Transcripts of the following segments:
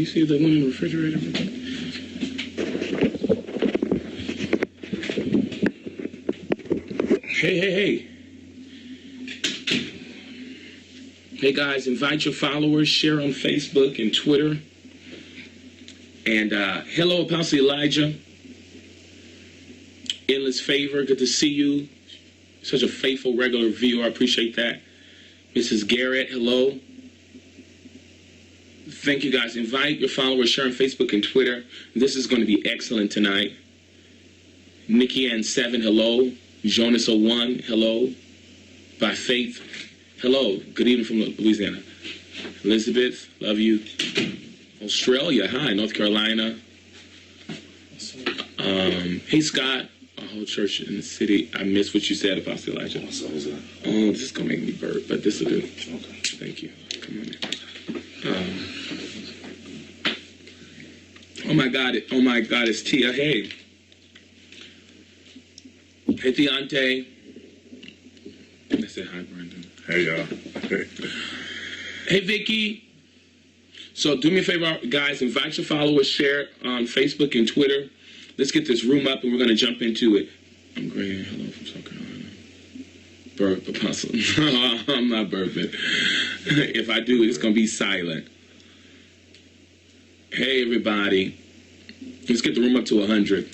see the one in the refrigerator? Hey. Hey guys, invite your followers, share on Facebook and Twitter. And hello, Apostle Elijah. Endless Favor, good to see you. Such a faithful, regular viewer. I appreciate that. Mrs. Garrett, hello. Thank you guys. Invite your followers, share on Facebook and Twitter. This is going to be excellent tonight. Nikki Ann 7, hello. Jonas 01, hello. By Faith, hello. Good evening from Louisiana. Elizabeth, love you. Australia, hi. North Carolina. Hey, Scott. A whole church in the city. I missed what you said, Apostle Elijah. Oh, this is going to make me burp, but this will do. Okay. Thank you. Come on. Oh my God, it's Tia. Hey. Hey, Deontay. I said hi, Brandon. Hey, y'all. Hey, Vicky. So do me a favor, guys. Invite your followers, share on Facebook and Twitter. Let's get this room up, and we're going to jump into it. I'm Graham. Hello from South Carolina. Burp, Apostle. No, I'm not burping. If I do, it's going to be silent. Hey, everybody. Let's get the room up to 100.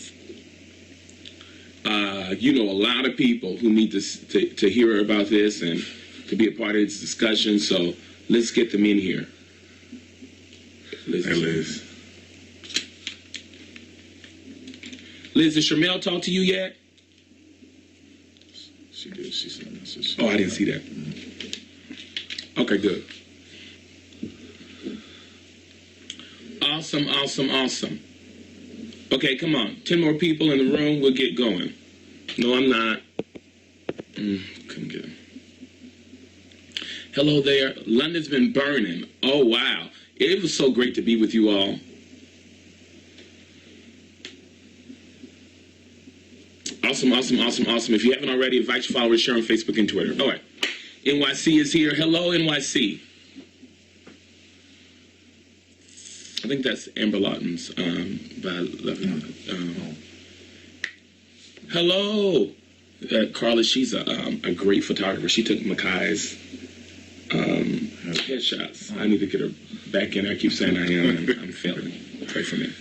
You know a lot of people who need to hear about this and to be a part of this discussion, so let's get them in here. Hey, Liz. Liz, did Shermelle talk to you yet? She did. She sent a message. Oh, I didn't see that. Okay, good. Awesome. Okay, come on. 10 more people in the room. We'll get going. No, I'm not. Couldn't get him. Hello there. London's been burning. Oh, wow. It was so great to be with you all. Awesome. If you haven't already, invite your followers, share on Facebook and Twitter. All right. NYC is here. Hello, NYC. I think that's Amber Lawton's. Hello. Carla, she's a great photographer. She took Makai's headshots. I need to get her back in. I keep saying I am, and I'm failing. Pray for me.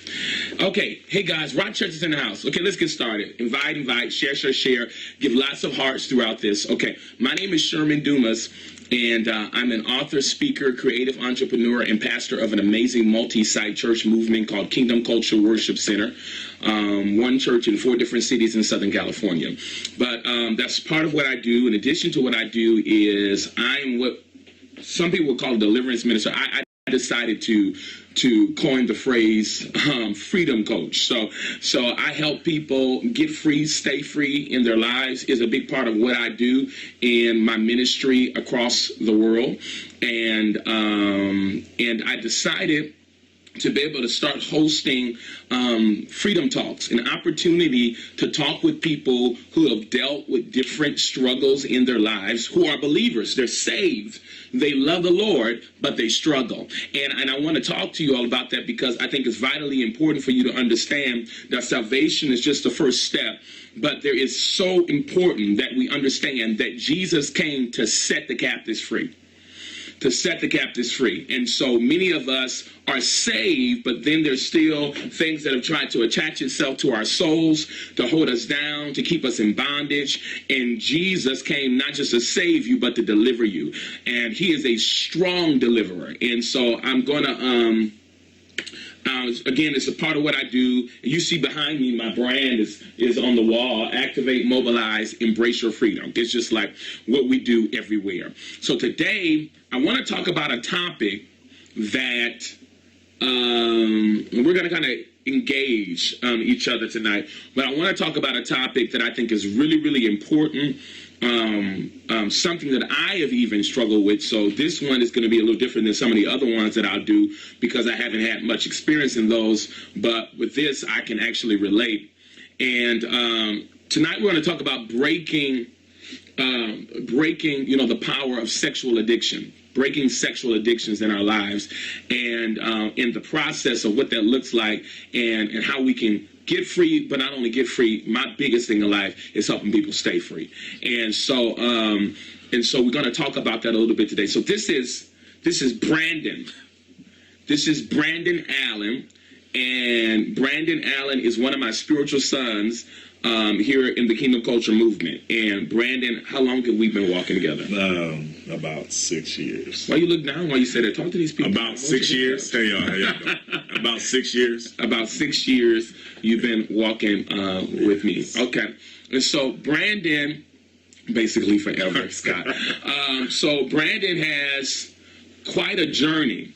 Okay, hey guys, Rock Church is in the house. Okay, let's get started. Invite, share. Give lots of hearts throughout this. Okay, my name is Sherman Dumas, and I'm an author, speaker, creative entrepreneur, and pastor of an amazing multi-site church movement called Kingdom Culture Worship Center. One church in 4 different cities in Southern California. But that's part of what I do. In addition to what I do is I'm what some people call a deliverance minister. I decided to coin the phrase freedom coach. So I help people get free, stay free in their lives is a big part of what I do in my ministry across the world. And I decided to be able to start hosting freedom talks, an opportunity to talk with people who have dealt with different struggles in their lives, who are believers. They're saved. They love the Lord, but they struggle. And I want to talk to you all about that because I think it's vitally important for you to understand that salvation is just the first step. But there is so important that we understand that Jesus came to set the captives free. To set the captives free. And so many of us are saved, but then there's still things that have tried to attach itself to our souls, to hold us down, to keep us in bondage. And Jesus came not just to save you, but to deliver you. And he is a strong deliverer. And so I'm going to... again, it's a part of what I do. You see behind me, my brand is on the wall. Activate, mobilize, embrace your freedom. It's just like what we do everywhere. So today, I want to talk about a topic that we're going to kind of engage each other tonight. But I want to talk about a topic that I think is really, really important. Something that I have even struggled with. So this one is going to be a little different than some of the other ones that I'll do because I haven't had much experience in those. But with this, I can actually relate. And tonight we're going to talk about breaking, the power of sexual addiction. breaking sexual addictions in our lives, and in the process of what that looks like, and how we can get free, but not only get free. My biggest thing in life is helping people stay free, and so we're going to talk about that a little bit today. So this is Brandon. This is Brandon Allen, and Brandon Allen is one of my spiritual sons here in the Kingdom Culture Movement. And Brandon, how long have we been walking together? About 6 years. Why you look down while you say that? Talk to these people. About 6 years. Hey y'all, how y'all doing? About 6 years. About 6 years you've been walking with me. Okay. And so Brandon, basically forever, Scott. So Brandon has quite a journey.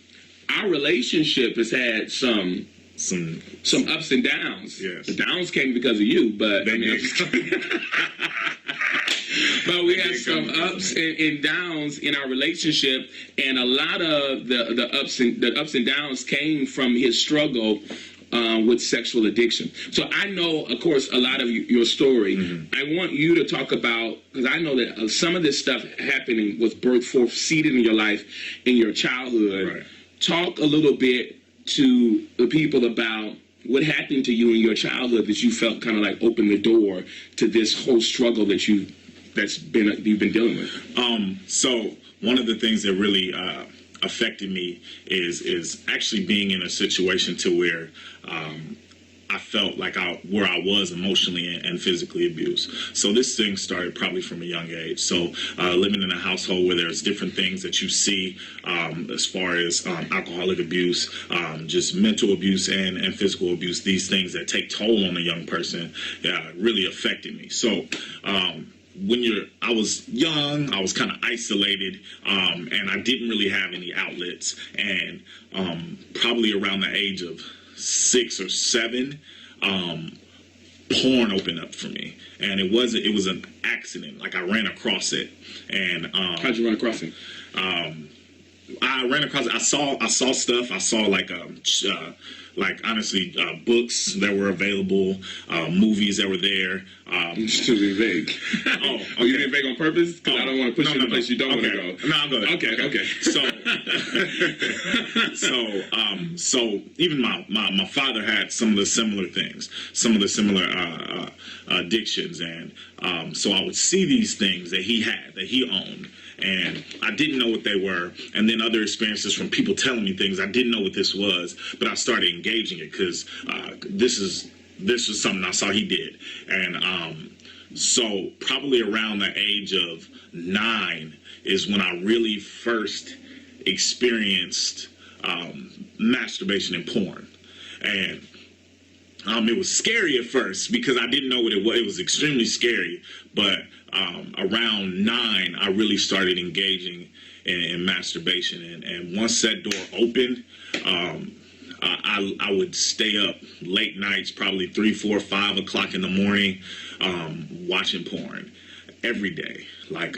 Our relationship has had some ups and downs. Yes. The downs came because of you, but but we had some ups and downs in our relationship, and a lot of the ups and downs came from his struggle with sexual addiction. So I know, of course, a lot of your story. Mm-hmm. I want you to talk about, because I know that some of this stuff happening was birthed forth, seeded in your life, in your childhood. Right. Talk a little bit to the people about what happened to you in your childhood that you felt kind of like opened the door to this whole struggle that you've been dealing with. So one of the things that really affected me is actually being in a situation to where I felt like where I was emotionally and physically abused. So this thing started probably from a young age. So living in a household where there's different things that you see as far as alcoholic abuse, just mental abuse and physical abuse, these things that take toll on a young person really affected me. So I was young, I was kind of isolated, and I didn't really have any outlets. And probably around the age of 6 or 7, porn opened up for me, and it was an accident. Like I ran across it, and how'd you run across it? I ran across it. I saw stuff. I saw honestly books that were available, movies that were there. Just to be vague. Oh, okay. Oh, you being vague on purpose? Because I don't want to push you in a place you don't want to go. No, I'll go there. Okay. So even my father had some of the similar things, some of the similar addictions, and so I would see these things that he had, that he owned, and I didn't know what they were. And then other experiences from people telling me things, I didn't know what this was, but I started engaging it because this was something I saw he did. And so probably around the age of 9 is when I really first experienced masturbation and porn. And it was scary at first because I didn't know what it was. It was extremely scary. But around 9, I really started engaging in masturbation. And once that door opened, I would stay up late nights, probably 3, 4, 5 o'clock in the morning, watching porn every day. Like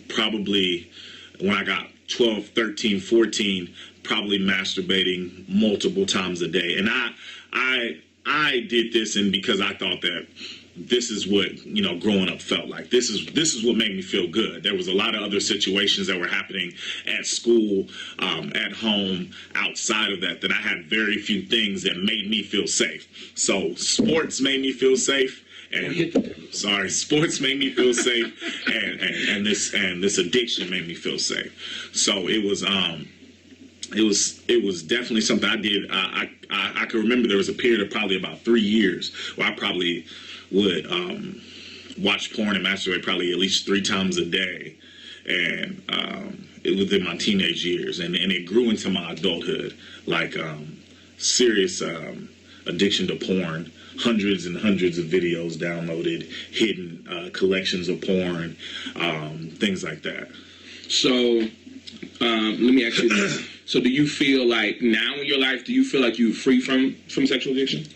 probably when I got 12, 13, 14, probably masturbating multiple times a day. And I did this, and because I thought that this is what, growing up felt like. This is what made me feel good. There was a lot of other situations that were happening at school, at home, outside of that I had very few things that made me feel safe. So sports made me feel safe. Sports made me feel safe, and this addiction made me feel safe. So it was definitely something I did. I can remember there was a period of probably about 3 years where I probably would watch porn and masturbate probably at least 3 times a day, and it was in my teenage years, and it grew into my adulthood, like serious addiction to porn. Hundreds and hundreds of videos downloaded, hidden collections of porn, things like that. So let me ask you this. So do you feel like now in your life, do you feel like you're free from sexual addiction?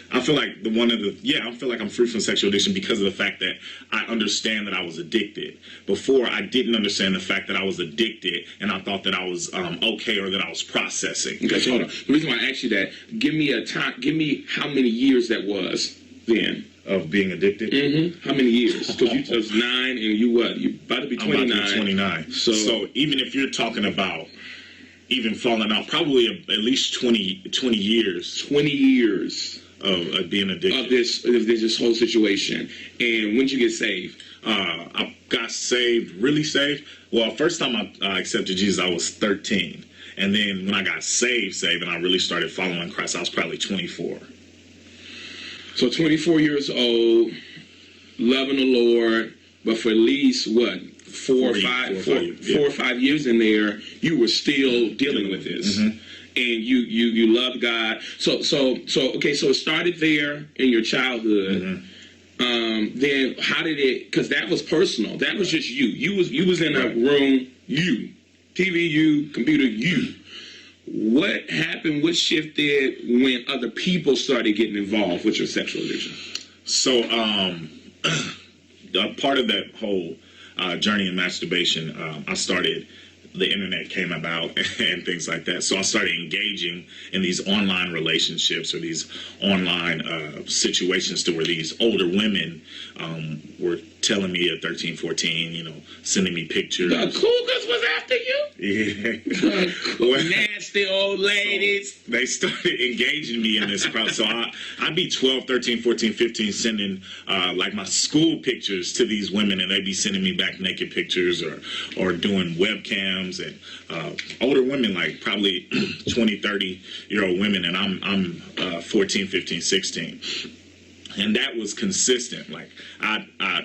I feel like I feel like I'm free from sexual addiction because of the fact that I understand that I was addicted. Before, I didn't understand the fact that I was addicted, and I thought that I was okay, or that I was processing. Okay, so hold on. The reason why I asked you that, give me how many years that was then. of being addicted. How many years? Because you was 9 and you what? You about to be 29. I'm about to be 29. So even if you're talking about even falling out, probably at least 20 years. 20 years of being addicted. Of this whole situation. And when did you get saved? I got saved, really saved. Well, first time I accepted Jesus, I was 13. And then when I got saved, and I really started following Christ, I was probably 24. So 24 years old, loving the Lord, but for at least, what, 4 or 5 years in there, you were still dealing with this. And you loved God. So it started there in your childhood. Then how did it, because that was personal. That was just you. You was in a room, you. TV, you. Computer, you. What happened, what shifted when other people started getting involved with your sexual addiction? So, part of that whole journey in masturbation, the internet came about and things like that. So I started engaging in these online relationships or these online situations to where these older women were telling me at 13, 14, sending me pictures. The cougars was after you? Yeah. Nasty old ladies. They started engaging me in this crowd. So I'd be 12, 13, 14, 15 sending like my school pictures to these women, and they'd be sending me back naked pictures or doing webcams, and older women, like probably 20, 30-year-old women, and I'm 14, 15, 16. And that was consistent. Like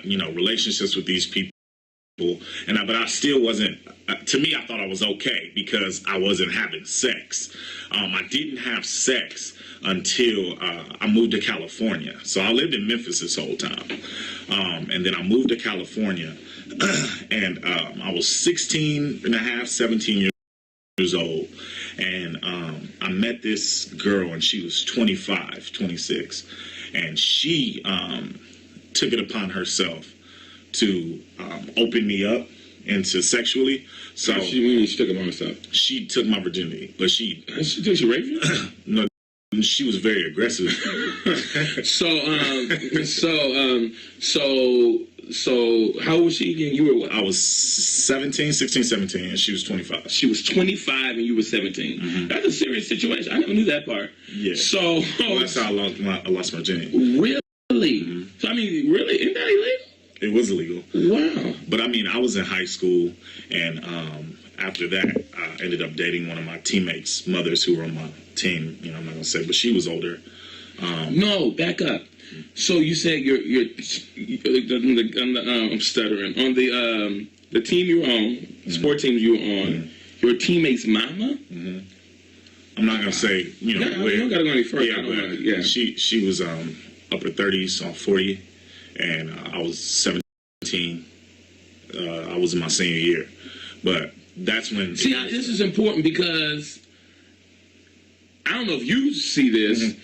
relationships with these people, but I still wasn't. To me, I thought I was okay because I wasn't having sex. I didn't have sex until I moved to California. So I lived in Memphis this whole time, and then I moved to California, and I was 16 and a half, 17 years old, and I met this girl, and she was 25, 26. And she took it upon herself to open me up into sexually. So She took it upon herself? She took my virginity, but she Did she rape you? No, she was very aggressive. So how old was she again? You were what? I was 16, 17, and she was 25. She was 25 and you were 17. That's a serious situation. I never knew that part. Yeah. So that's how I lost my virginity. Really? So I mean, really, isn't that illegal? It was illegal. Wow. But I mean, I was in high school, and after that, I ended up dating one of my teammates' mothers who were on my team. I'm not gonna say, but she was older. No, back up. So you said I'm stuttering. On the team you were on, sport team you were on, your teammate's mama? I'm not gonna say where. You don't gotta go any further. Yeah, but she was upper 30s, on 40, and I was 17. I was in my senior year, but that's when. See, this is important because I don't know if you see this.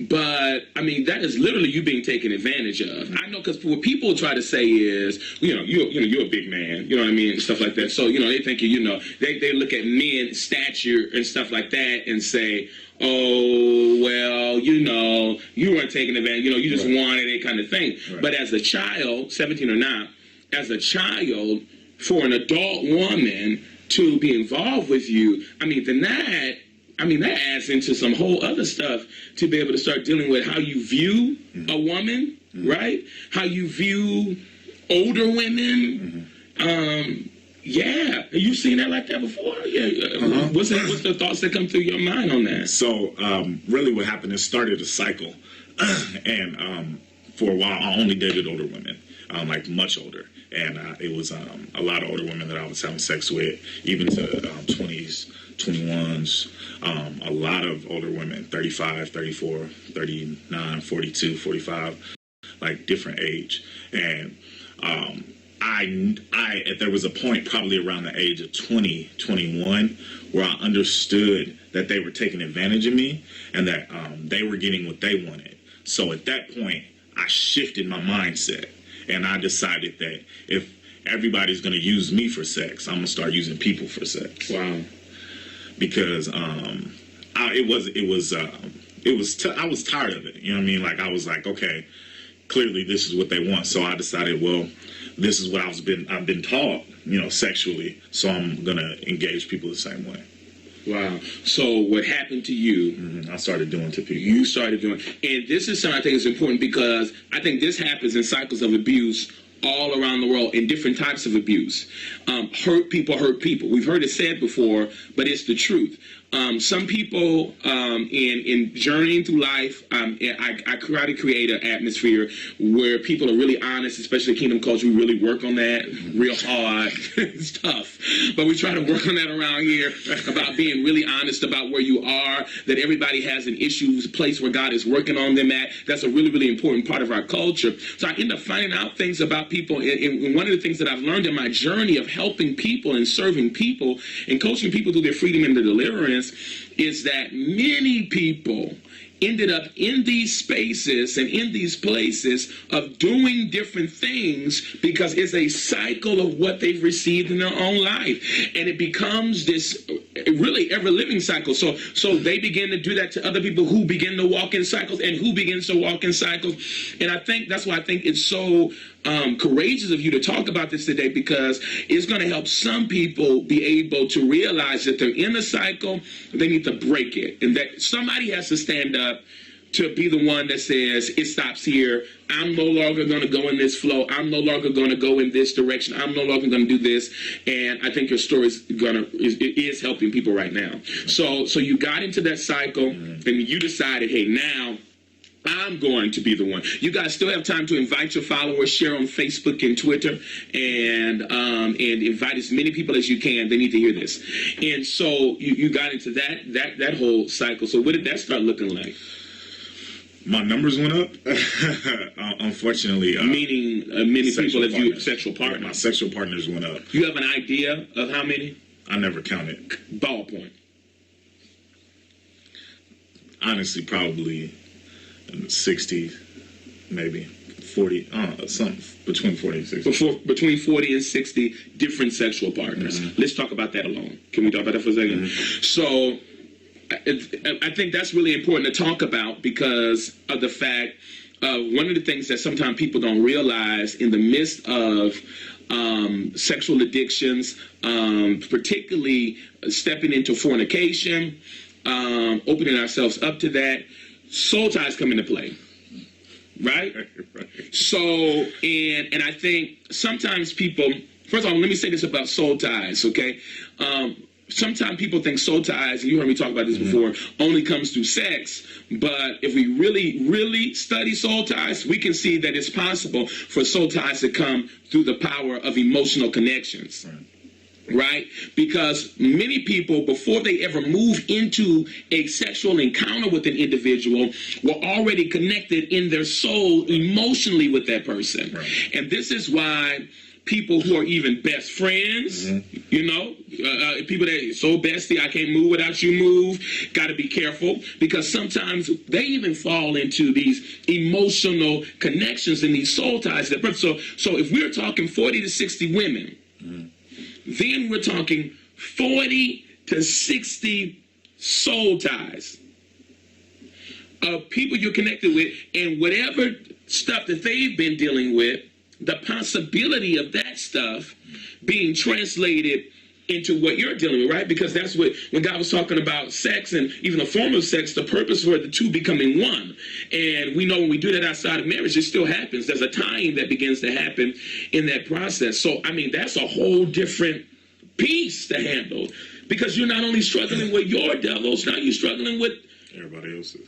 But, I mean, that is literally you being taken advantage of. I know, because what people try to say is, you're a big man, you know what I mean, and stuff like that. So, they think, they look at men, stature and stuff like that and say, oh, well, you weren't taking advantage, you just wanted it kind of thing. Right. But as a child, 17 or not, as a child, for an adult woman to be involved with you, that adds into some whole other stuff to be able to start dealing with how you view a woman, right? How you view older women. Yeah. Have you seen that like that before? Yeah. What's the thoughts that come through your mind on that? So, really what happened is started a cycle. And for a while, I only dated older women, like much older. And it was a lot of older women that I was having sex with, even to 20s, 21s. A lot of older women, 35, 34, 39, 42, 45, like different age. And there was a point probably around the age of 20, 21, where I understood that they were taking advantage of me and that they were getting what they wanted. So at that point, I shifted my mindset, and I decided that if everybody's going to use me for sex, I'm going to start using people for sex. Wow. Because I was tired of it. You know what I mean? Like, I was like, okay, clearly this is what they want. So I decided, well, this is what I've been taught, sexually. So I'm gonna engage people the same way. Wow. So what happened to you? I started doing to people. You started doing, and this is something I think is important because I think this happens in cycles of abuse all around the world in different types of abuse. Hurt people hurt people. We've heard it said before, but it's the truth. Some people in journeying through life, I try to create an atmosphere where people are really honest, especially Kingdom Culture. We really work on that real hard. It's tough, but we try to work on that around here about being really honest about where you are, that everybody has an issue, a place where God is working on them at. That's a really, really important part of our culture. So I end up finding out things about people, and one of the things that I've learned in my journey of helping people and serving people and coaching people through their freedom and their deliverance is that many people ended up in these spaces and in these places of doing different things because it's a cycle of what they've received in their own life, and it becomes this really ever-living cycle. So they begin to do that to other people who begin to walk in cycles, and who begins to walk in cycles. And I think that's why I think it's so courageous of you to talk about this today, because it's going to help some people be able to realize that they're in a cycle, they need to break it, and that somebody has to stand up to be the one that says it stops here. I'm no longer going to go in this flow. I'm no longer going to go in this direction. I'm no longer going to do this. And I think your story is helping people right now. So you got into that cycle, and you decided, hey, now I'm going to be the one. You guys still have time to invite your followers, share on Facebook and Twitter, and invite as many people as you can. They need to hear this. And so you got into that whole cycle. So what did that start looking like? My numbers went up. Unfortunately, meaning many people have used sexual partners. Yeah, my sexual partners went up. You have an idea of how many? I never counted. Ballpoint. Honestly, probably 60, maybe 40, something between 40 and 60. Between 40 and 60 different sexual partners. Let's talk about that alone. Can we talk about that for a second? So I think that's really important to talk about because of the fact one of the things that sometimes people don't realize in the midst of sexual addictions, particularly stepping into fornication, opening ourselves up to that, soul ties come into play, right? So, and I think sometimes people, first of all, let me say this about soul ties, okay? Sometimes people think soul ties, and you heard me talk about this before, only comes through sex. But if we really, really study soul ties, we can see that it's possible for soul ties to come through the power of emotional connections. Right? Because many people, before they ever move into a sexual encounter with an individual, were already connected in their soul emotionally with that person. Right. And this is why people who are even best friends, people that so bestie, I can't move without you move, got to be careful, because sometimes they even fall into these emotional connections and these soul ties. So if we're talking 40 to 60 women, then we're talking 40 to 60 soul ties of people you're connected with, and whatever stuff that they've been dealing with, the possibility of that stuff being translated into what you're dealing with, right? Because that's what, when God was talking about sex and even a form of sex, the purpose for the two becoming one. And we know when we do that outside of marriage, it still happens. There's a tying that begins to happen in that process. So, I mean, that's a whole different piece to handle, because you're not only struggling with your devils, now you're struggling with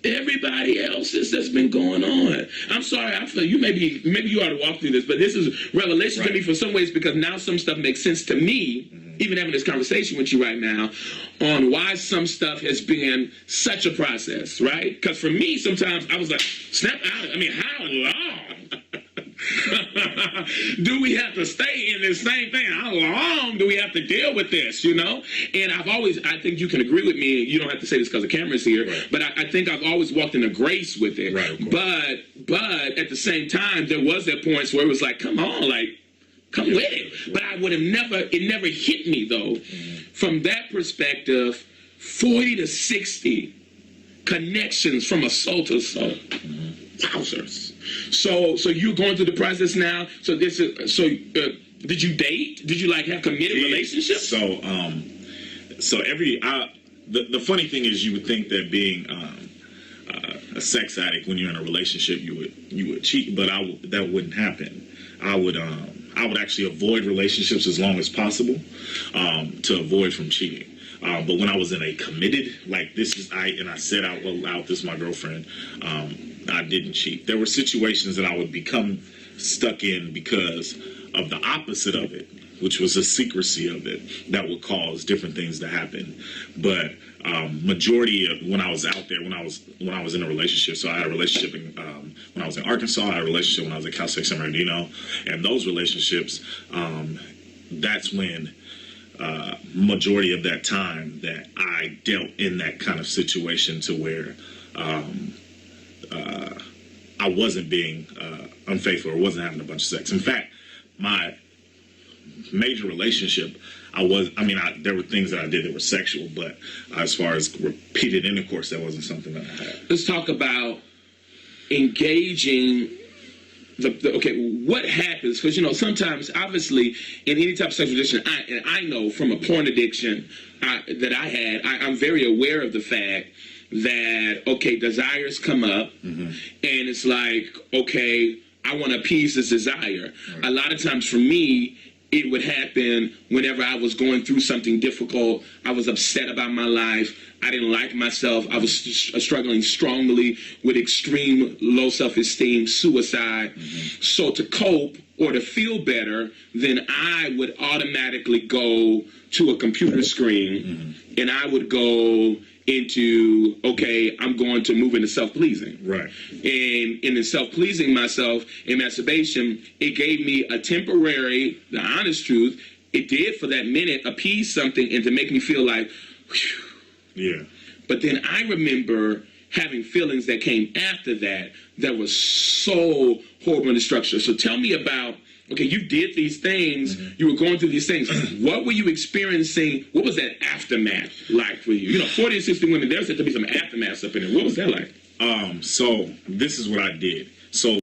everybody else's that's been going on. I'm sorry, I feel you maybe you ought to walk through this, but this is revelation to me for some ways, because now some stuff makes sense to me, even having this conversation with you right now, on why some stuff has been such a process, right? Because for me, sometimes I was like, snap out of it. I mean, how long do we have to stay in this same thing? How long do we have to deal with this, And I think you can agree with me, you don't have to say this because the camera's here, but I think I've always walked in a grace with it. But at the same time, there was that point where it was like, come on, come with it. But it never hit me, though, from that perspective, 40 to 60 connections from a soul to soul. Wowzers. So you're going through the process now. So did you date? Did you like have committed relationships? So the funny thing is, you would think that being a sex addict, when you're in a relationship, you would cheat, but that wouldn't happen. I would actually avoid relationships as long as possible to avoid from cheating. But when I was in a committed, like I said out loud, this is my girlfriend, I didn't cheat. There were situations that I would become stuck in because of the opposite of it, which was the secrecy of it, that would cause different things to happen. But majority of when I was out there, when I was in a relationship, so I had a relationship when I was in Arkansas, I had a relationship when I was at Cal State San Bernardino, and those relationships, that's when majority of that time that I dealt in that kind of situation to where I wasn't being unfaithful or wasn't having a bunch of sex. In fact, my major relationship, there were things that I did that were sexual, but as far as repeated intercourse, that wasn't something that I had. Let's talk about engaging what happens? Because, sometimes, obviously, in any type of sexual addiction, I know from a porn addiction that I had, I'm very aware of the fact that, desires come up, and it's like, I want to appease this desire. Right. A lot of times for me, it would happen whenever I was going through something difficult. I was upset about my life. I didn't like myself. I was struggling strongly with extreme low self-esteem, suicide. So to cope or to feel better, then I would automatically go to a computer screen and I would go into, I'm going to move into self-pleasing. Right. And in the self-pleasing myself in masturbation, it gave me a temporary, the honest truth, it did for that minute appease something and to make me feel like, whew. Yeah. But then I remember having feelings that came after that was so horrible and destructive. So tell me about, you did these things, you were going through these things. What were you experiencing? What was that aftermath like for you? 40 and 60 women, there's said to be some aftermaths up in there. What was that like? So this is what I did. So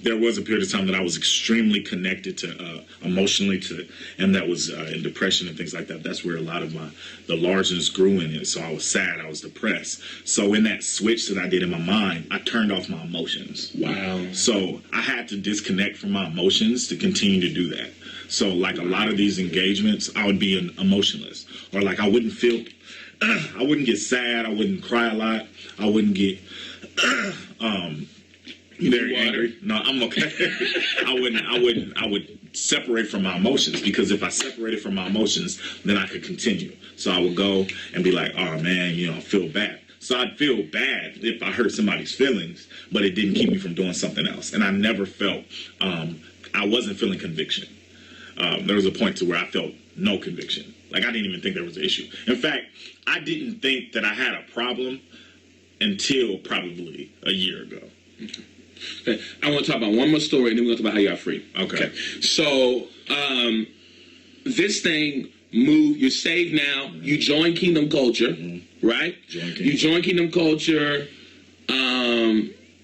there was a period of time that I was extremely connected to emotionally and that was in depression and things like that. That's where a lot of the largeness grew in it. So I was sad, I was depressed. So in that switch that I did in my mind, I turned off my emotions. Wow. So I had to disconnect from my emotions to continue to do that. So like a lot of these engagements, I would be emotionless, or like I wouldn't get sad, I wouldn't cry a lot, I wouldn't get very angry. No, I'm okay. I would separate from my emotions, because if I separated from my emotions, then I could continue. So I would go and be like, oh man, I feel bad. So I'd feel bad if I hurt somebody's feelings, but it didn't keep me from doing something else. And I never felt, I wasn't feeling conviction. There was a point to where I felt no conviction. Like I didn't even think there was an issue. In fact, I didn't think that I had a problem until probably a year ago. Okay. I want to talk about one more story, and then we're going to talk about how you got free. Okay. So, this thing moved. You're saved now. You join Kingdom Culture, right? You join Kingdom Culture.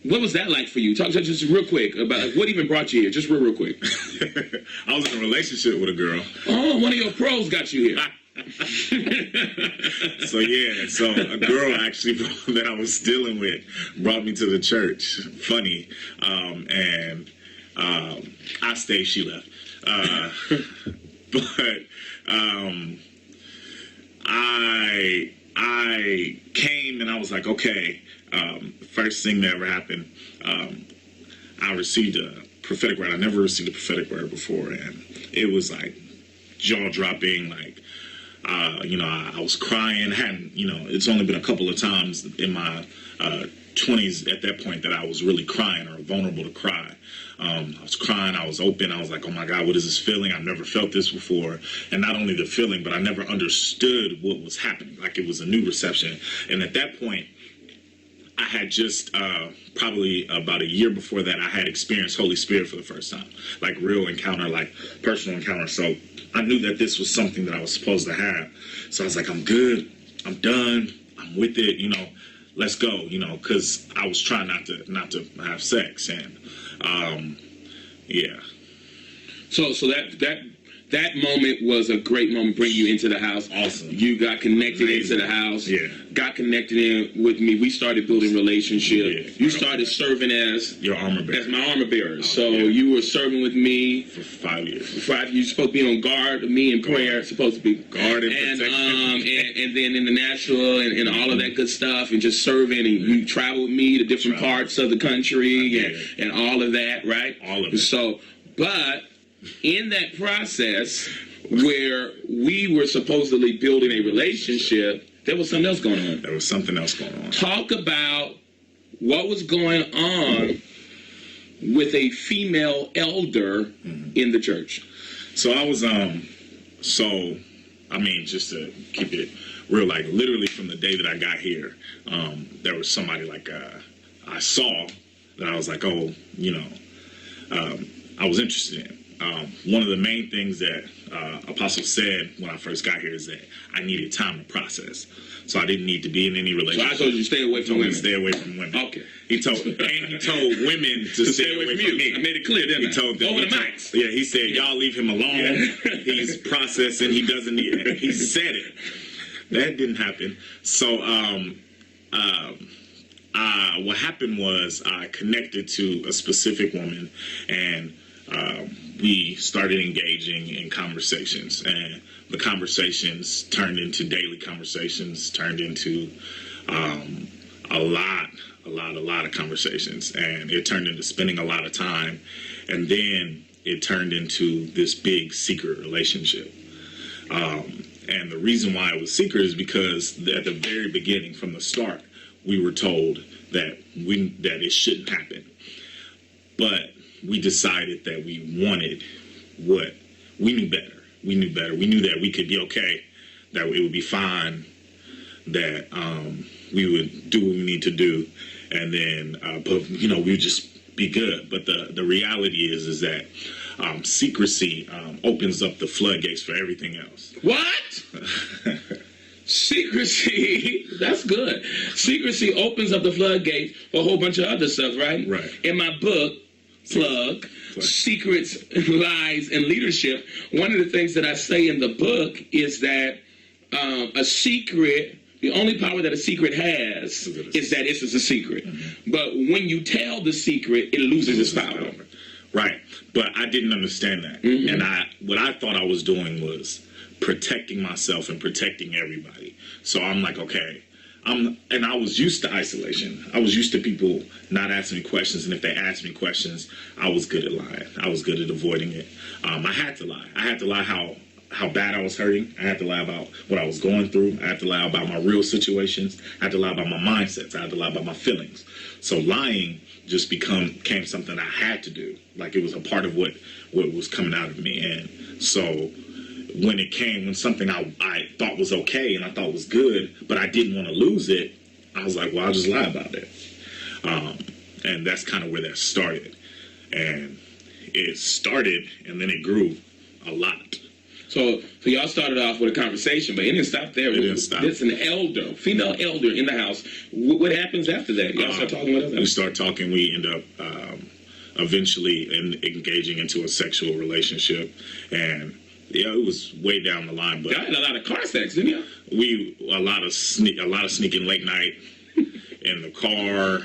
What was that like for you? Talk just real quick about what even brought you here. Just real quick. I was in a relationship with a girl. Oh, one of your pros got you here. So a girl actually that I was dealing with brought me to the church. Funny, and I stayed. She left, but I came and I was like, okay. First thing that ever happened, I received a prophetic word. I never received a prophetic word before, and it was like jaw dropping, like. I was crying. It's only been a couple of times in my 20s at that point that I was really crying or vulnerable to cry. I was crying. I was open. I was like, oh my God, what is this feeling? I've never felt this before. And not only the feeling, but I never understood what was happening. Like it was a new reception. And at that point, I had just probably about a year before that, I had experienced Holy Spirit for the first time, like real encounter, like personal encounter. So I knew that this was something that I was supposed to have. So I was like, I'm good. I'm done. I'm with it. let's go, because I was trying not to have sex, and yeah. So that moment was a great moment, bringing you into the house. Awesome. You got connected Amazing. into the house. Yeah. Got connected in with me. We started building relationship. Yeah. You started serving as Your armor bearer. as my armor bearer. Oh, So yeah. you were serving with me. For 5 years. You're supposed to be on guard with me in prayer. Supposed to be Guard and and protect. and then in the natural and all of that good stuff, and just serving. And you travel with me to different parts of the country and all of that, right? All of it. So, but in that process where we were supposedly building a relationship, there was something else going on. There was something else going on. Talk about what was going on with a female elder in the church. So I was just to keep it real, like literally from the day that I got here, there was somebody I saw that I was like, I was interested in. One of the main things that Apostle said when I first got here is that I needed time to process. So I didn't need to be in any relationship. So I told you to stay away from women. Stay away from women. Okay. He told women to stay away from me. I made it clear, didn't I? He told them over the mics. Yeah, he said, y'all leave him alone. He's processing. He doesn't need it. He said it. That didn't happen. So what happened was I connected to a specific woman, and we started engaging in conversations, and the conversations turned into daily conversations, turned into a lot of conversations, and it turned into spending a lot of time, and then it turned into this big secret relationship. And the reason why it was secret is because at the very beginning, from the start, we were told that it shouldn't happen. But we decided that we wanted what we knew better. We knew better. We knew that we could be okay, that it would be fine, that we would do what we need to do, and then we would just be good. But the reality is that secrecy opens up the floodgates for everything else. What? Secrecy, that's good. Secrecy opens up the floodgates for a whole bunch of other stuff, right? Right. In my book, Secrets, Lies, and Leadership, one of the things that I say in the book is that a secret, the only power that a secret has is that it's a secret. Mm-hmm. But when you tell the secret, it loses its power. Right. But I didn't understand that. Mm-hmm. And what I thought I was doing was protecting myself and protecting everybody. So I'm like, okay. And I was used to isolation. I was used to people not asking me questions, and if they asked me questions, I was good at lying. I was good at avoiding it. I had to lie. I had to lie how bad I was hurting. I had to lie about what I was going through. I had to lie about my real situations. I had to lie about my mindsets. I had to lie about my feelings. So lying just became something I had to do. Like it was a part of what was coming out of me. And so when something I thought was okay and I thought was good, but I didn't want to lose it, I was like, well, I'll just lie about it. And that's kind of where that started. And it started, and then it grew a lot. So y'all started off with a conversation, but it didn't stop there. It didn't stop. There's an elder, female elder in the house. What happens after that? Y'all start talking with us? We start talking. We end up eventually engaging into a sexual relationship. And yeah, it was way down the line. But y'all had a lot of car sex, didn't you? A lot of sneaking late night in the car.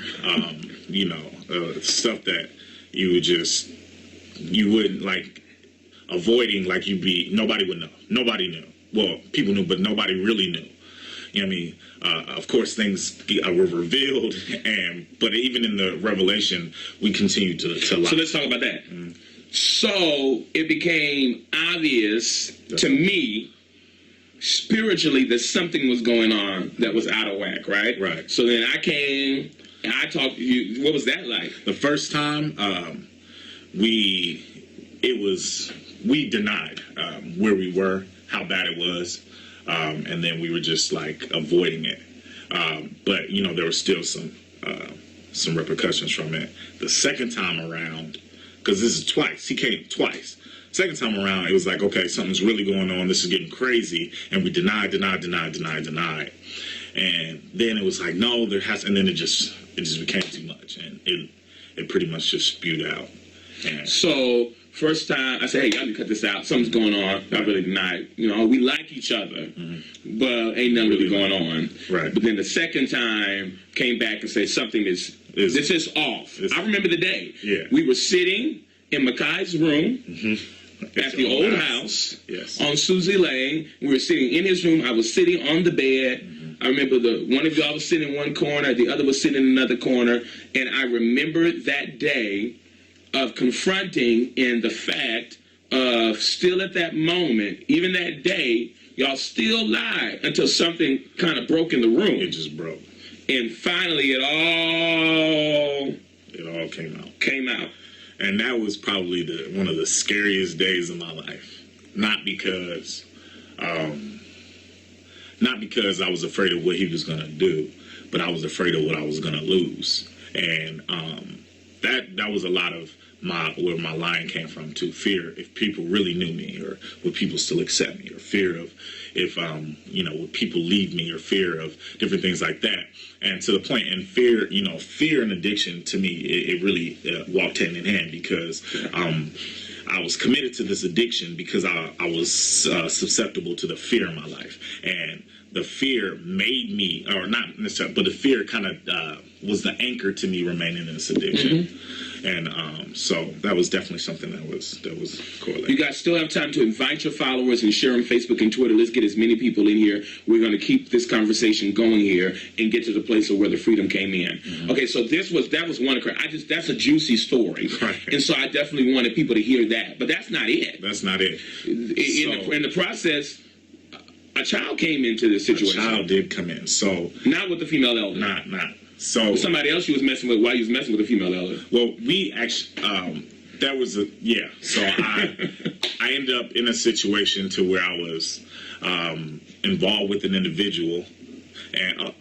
Stuff that you wouldn't like. Avoiding, like nobody would know. Nobody knew. Well, people knew, but nobody really knew. You know what I mean? Of course, things were revealed, but even in the revelation, we continued to lie. So let's talk about that. Mm-hmm. So it became obvious to me, spiritually, that something was going on that was out of whack, right? Right. So then I came and I talked to you. What was that like? The first time, we denied where we were, how bad it was, and then we were just like avoiding it. But there were still some repercussions from it. The second time around, because this is twice, he came twice. Second time around, it was like, okay, something's really going on. This is getting crazy, and we denied. And then it was like, no, there has, and then it just became too much, and it pretty much just spewed out. And so first time I said, hey, y'all need to cut this out. Something's going on. Y'all really not. We like each other, but ain't nothing really going on. Right. But then the second time came back and said something this is off. I remember the day. Yeah. We were sitting in Makai's room at the old house on Susie Lane. We were sitting in his room. I was sitting on the bed. I remember one of y'all was sitting in one corner, the other was sitting in another corner, and I remember that day of confronting in the fact of still at that moment, even that day, y'all still lied until something kind of broke in the room. it just broke. And finally it all came out. And that was probably one of the scariest days of my life. Not because I was afraid of what he was going to do, but I was afraid of what I was going to lose. And that was a lot of where my lying came from too. Fear if people really knew me, or would people still accept me, or fear of if would people leave me, or fear of different things like that. And to the point, and fear and addiction to me, it really walked hand in hand, because I was committed to this addiction because I was susceptible to the fear in my life, and the fear made me, or not necessarily, but the fear kind of was the anchor to me remaining in this addiction. And so that was definitely something that was correlated. You guys still have time to invite your followers and share on Facebook and Twitter. Let's get as many people in here. We're going to keep this conversation going here and get to the place of where the freedom came in. Okay, so that was one occurrence. That's a juicy story, right. And so I definitely wanted people to hear that. But that's not it. That's not it. In the process, a child came into this situation. A child did come in. So not with the female elder. Not. So somebody else you was messing with while you was messing with a female elder. Well, we actually that was So I ended up in a situation to where I was involved with an individual, and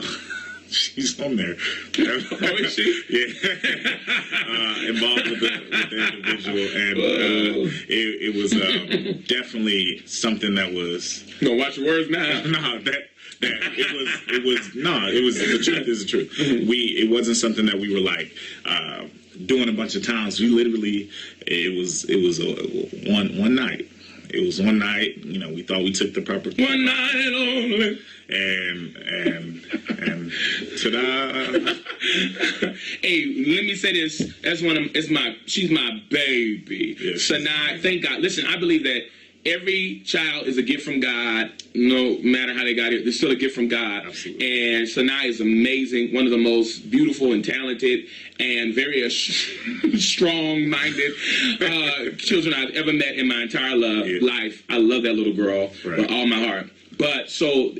she's on there. Oh, is she? Yeah. Involved with the individual, and it was definitely something that was. No, watch your words now. No, it was the truth is the truth. It wasn't something that we were like doing a bunch of times. We literally, it was one night. It was one night, we thought we took the proper one night only. And ta-da. Hey, let me say this. She's my baby. Yes. Sanai, thank God. Listen, I believe that every child is a gift from God, no matter how they got here. They're still a gift from God. Absolutely. And Sanai is amazing, one of the most beautiful and talented and very strong-minded children I've ever met in my entire life. I love that little girl with all my heart. But so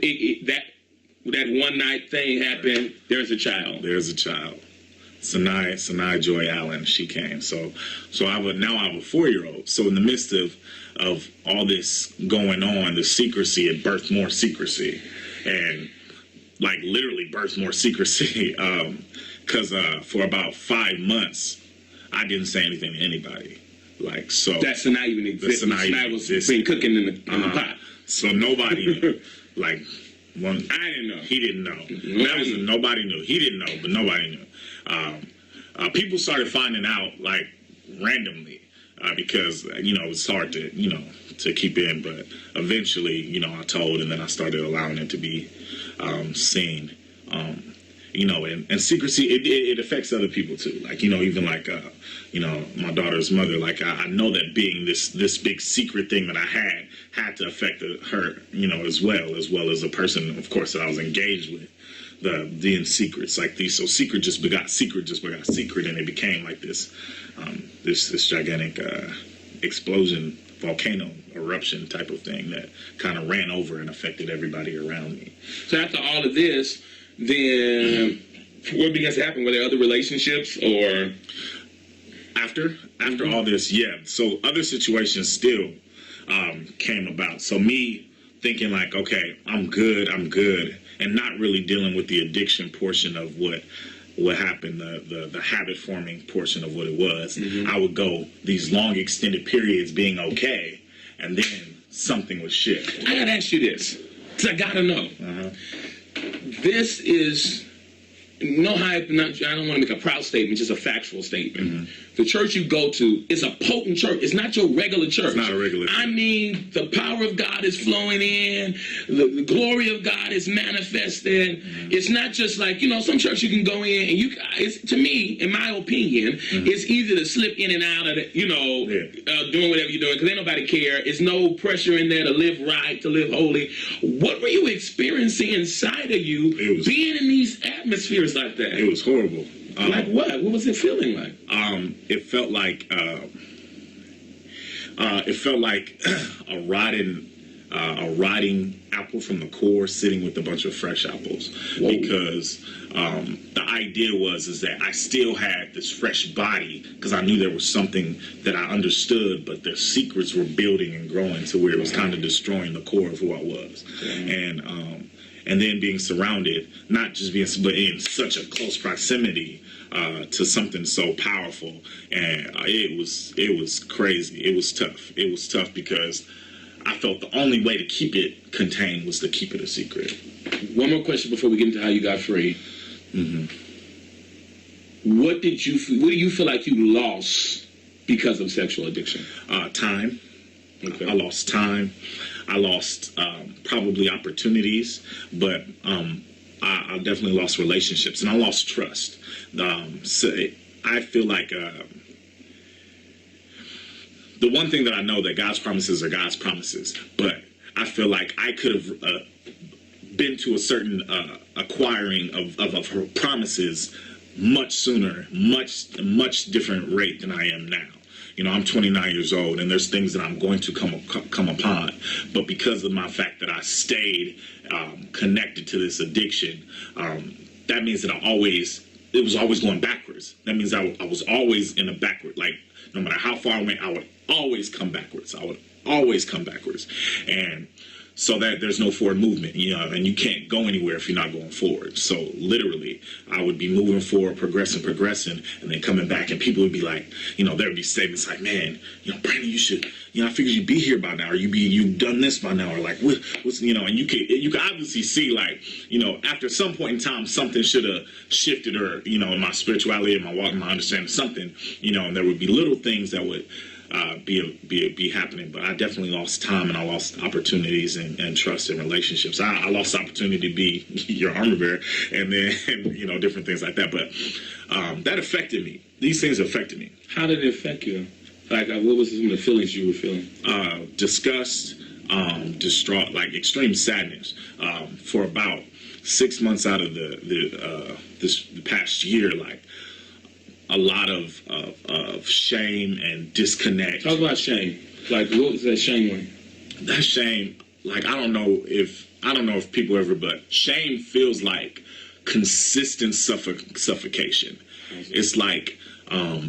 that one night thing happened. There's a child. Sanai Joy Allen. She came. So I have a 4-year-old. So in the midst of all this going on, the secrecy, it birthed more secrecy, and like literally birthed more secrecy. Because for about 5 months, I didn't say anything to anybody. Like so. That Sanai even existed. Sanai was been cooking in the pot. So nobody knew. Like I didn't know. He didn't know. Nobody knew. He didn't know, but nobody knew. People started finding out like randomly because it's hard to to keep in, but eventually I told, and then I started allowing it to be seen. And secrecy, it affects other people too. Like, even like, my daughter's mother, like I know that being this big secret thing that I had to affect her, as well as a person, of course, that I was engaged with. The secrets like these, so secret just begot secret, and it became like this gigantic explosion, volcano eruption type of thing that kind of ran over and affected everybody around me. So after all of this, then what began to happen? Were there other relationships or after all this? Yeah. So other situations still came about. So me thinking like, okay, I'm good, and not really dealing with the addiction portion of what happened, the habit forming portion of what it was. I would go these long extended periods being okay, and then something would shift. I gotta ask you this, because I gotta know. this is I don't want to make a proud statement, just a factual statement. Mm-hmm. The church you go to is a potent church. It's not your regular church. It's not a regular church. I mean, the power of God is flowing in. The glory of God is manifested. Mm-hmm. It's not just like, some church you can go in and to me, in my opinion, mm-hmm. it's easy to slip in and out of it, doing whatever you're doing because ain't nobody care. It's no pressure in there to live right, to live holy. What were you experiencing inside of you being in these atmospheres like that? It was horrible. Like what? What was it feeling like? It felt like a rotting apple from the core sitting with a bunch of fresh apples. Whoa. Because the idea is that I still had this fresh body because I knew there was something that I understood, but the secrets were building and growing to where it was kind of destroying the core of who I was. Mm-hmm. And then being surrounded, not just but in such a close proximity to something so powerful, and it was crazy. It was tough. It was tough because I felt the only way to keep it contained was to keep it a secret. One more question before we get into how you got free. Mm-hmm. What do you feel like you lost because of sexual addiction? Time. Okay. I lost time. I lost probably opportunities, but I definitely lost relationships, and I lost trust. So I feel like the one thing that I know that God's promises are God's promises, but I feel like I could have been to a certain acquiring of her promises much sooner, much different rate than I am now. I'm 29 years old, and there's things that I'm going to come upon. But because of my fact that I stayed connected to this addiction, that means that it was always going backwards. That means I was always in a backward. Like, no matter how far I went, I would always come backwards. And so that there's no forward movement, and you can't go anywhere if you're not going forward. So literally, I would be moving forward, progressing, and then coming back, and people would be like, there would be statements like, man, Brandon, you should, I figured you'd be here by now, or you've done this by now, or like, what's, and you can obviously see, like, after some point in time, something should have shifted, or, in my spirituality, in my walk, in my understanding, something, and there would be little things that would be happening, but I definitely lost time, and I lost opportunities and trust in relationships. I lost the opportunity to be your armor bearer, and then different things like that. But that affected me. These things affected me. How did it affect you? Like, what was some of the feelings you were feeling? Disgust, distraught, like extreme sadness. For about 6 months out of the past year, like. A lot of shame and disconnect. Talk about shame. Like, what was that shame like? That shame, like, I don't know if people ever, but shame feels like consistent suffocation. It's like a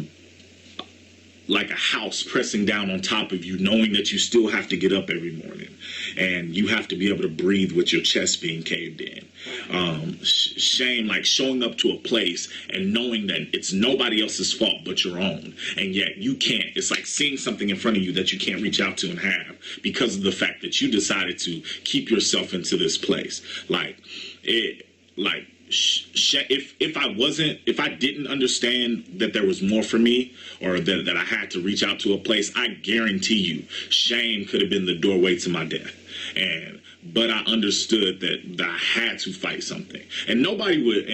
house pressing down on top of you, knowing that you still have to get up every morning, and you have to be able to breathe with your chest being caved in. Shame, like showing up to a place and knowing that it's nobody else's fault but your own, and yet you can't. It's like seeing something in front of you that you can't reach out to and have because of the fact that you decided to keep yourself into this place. If I didn't understand that there was more for me, or that I had to reach out to a place, I guarantee you, shame could have been the doorway to my death. But I understood that I had to fight something, and nobody would,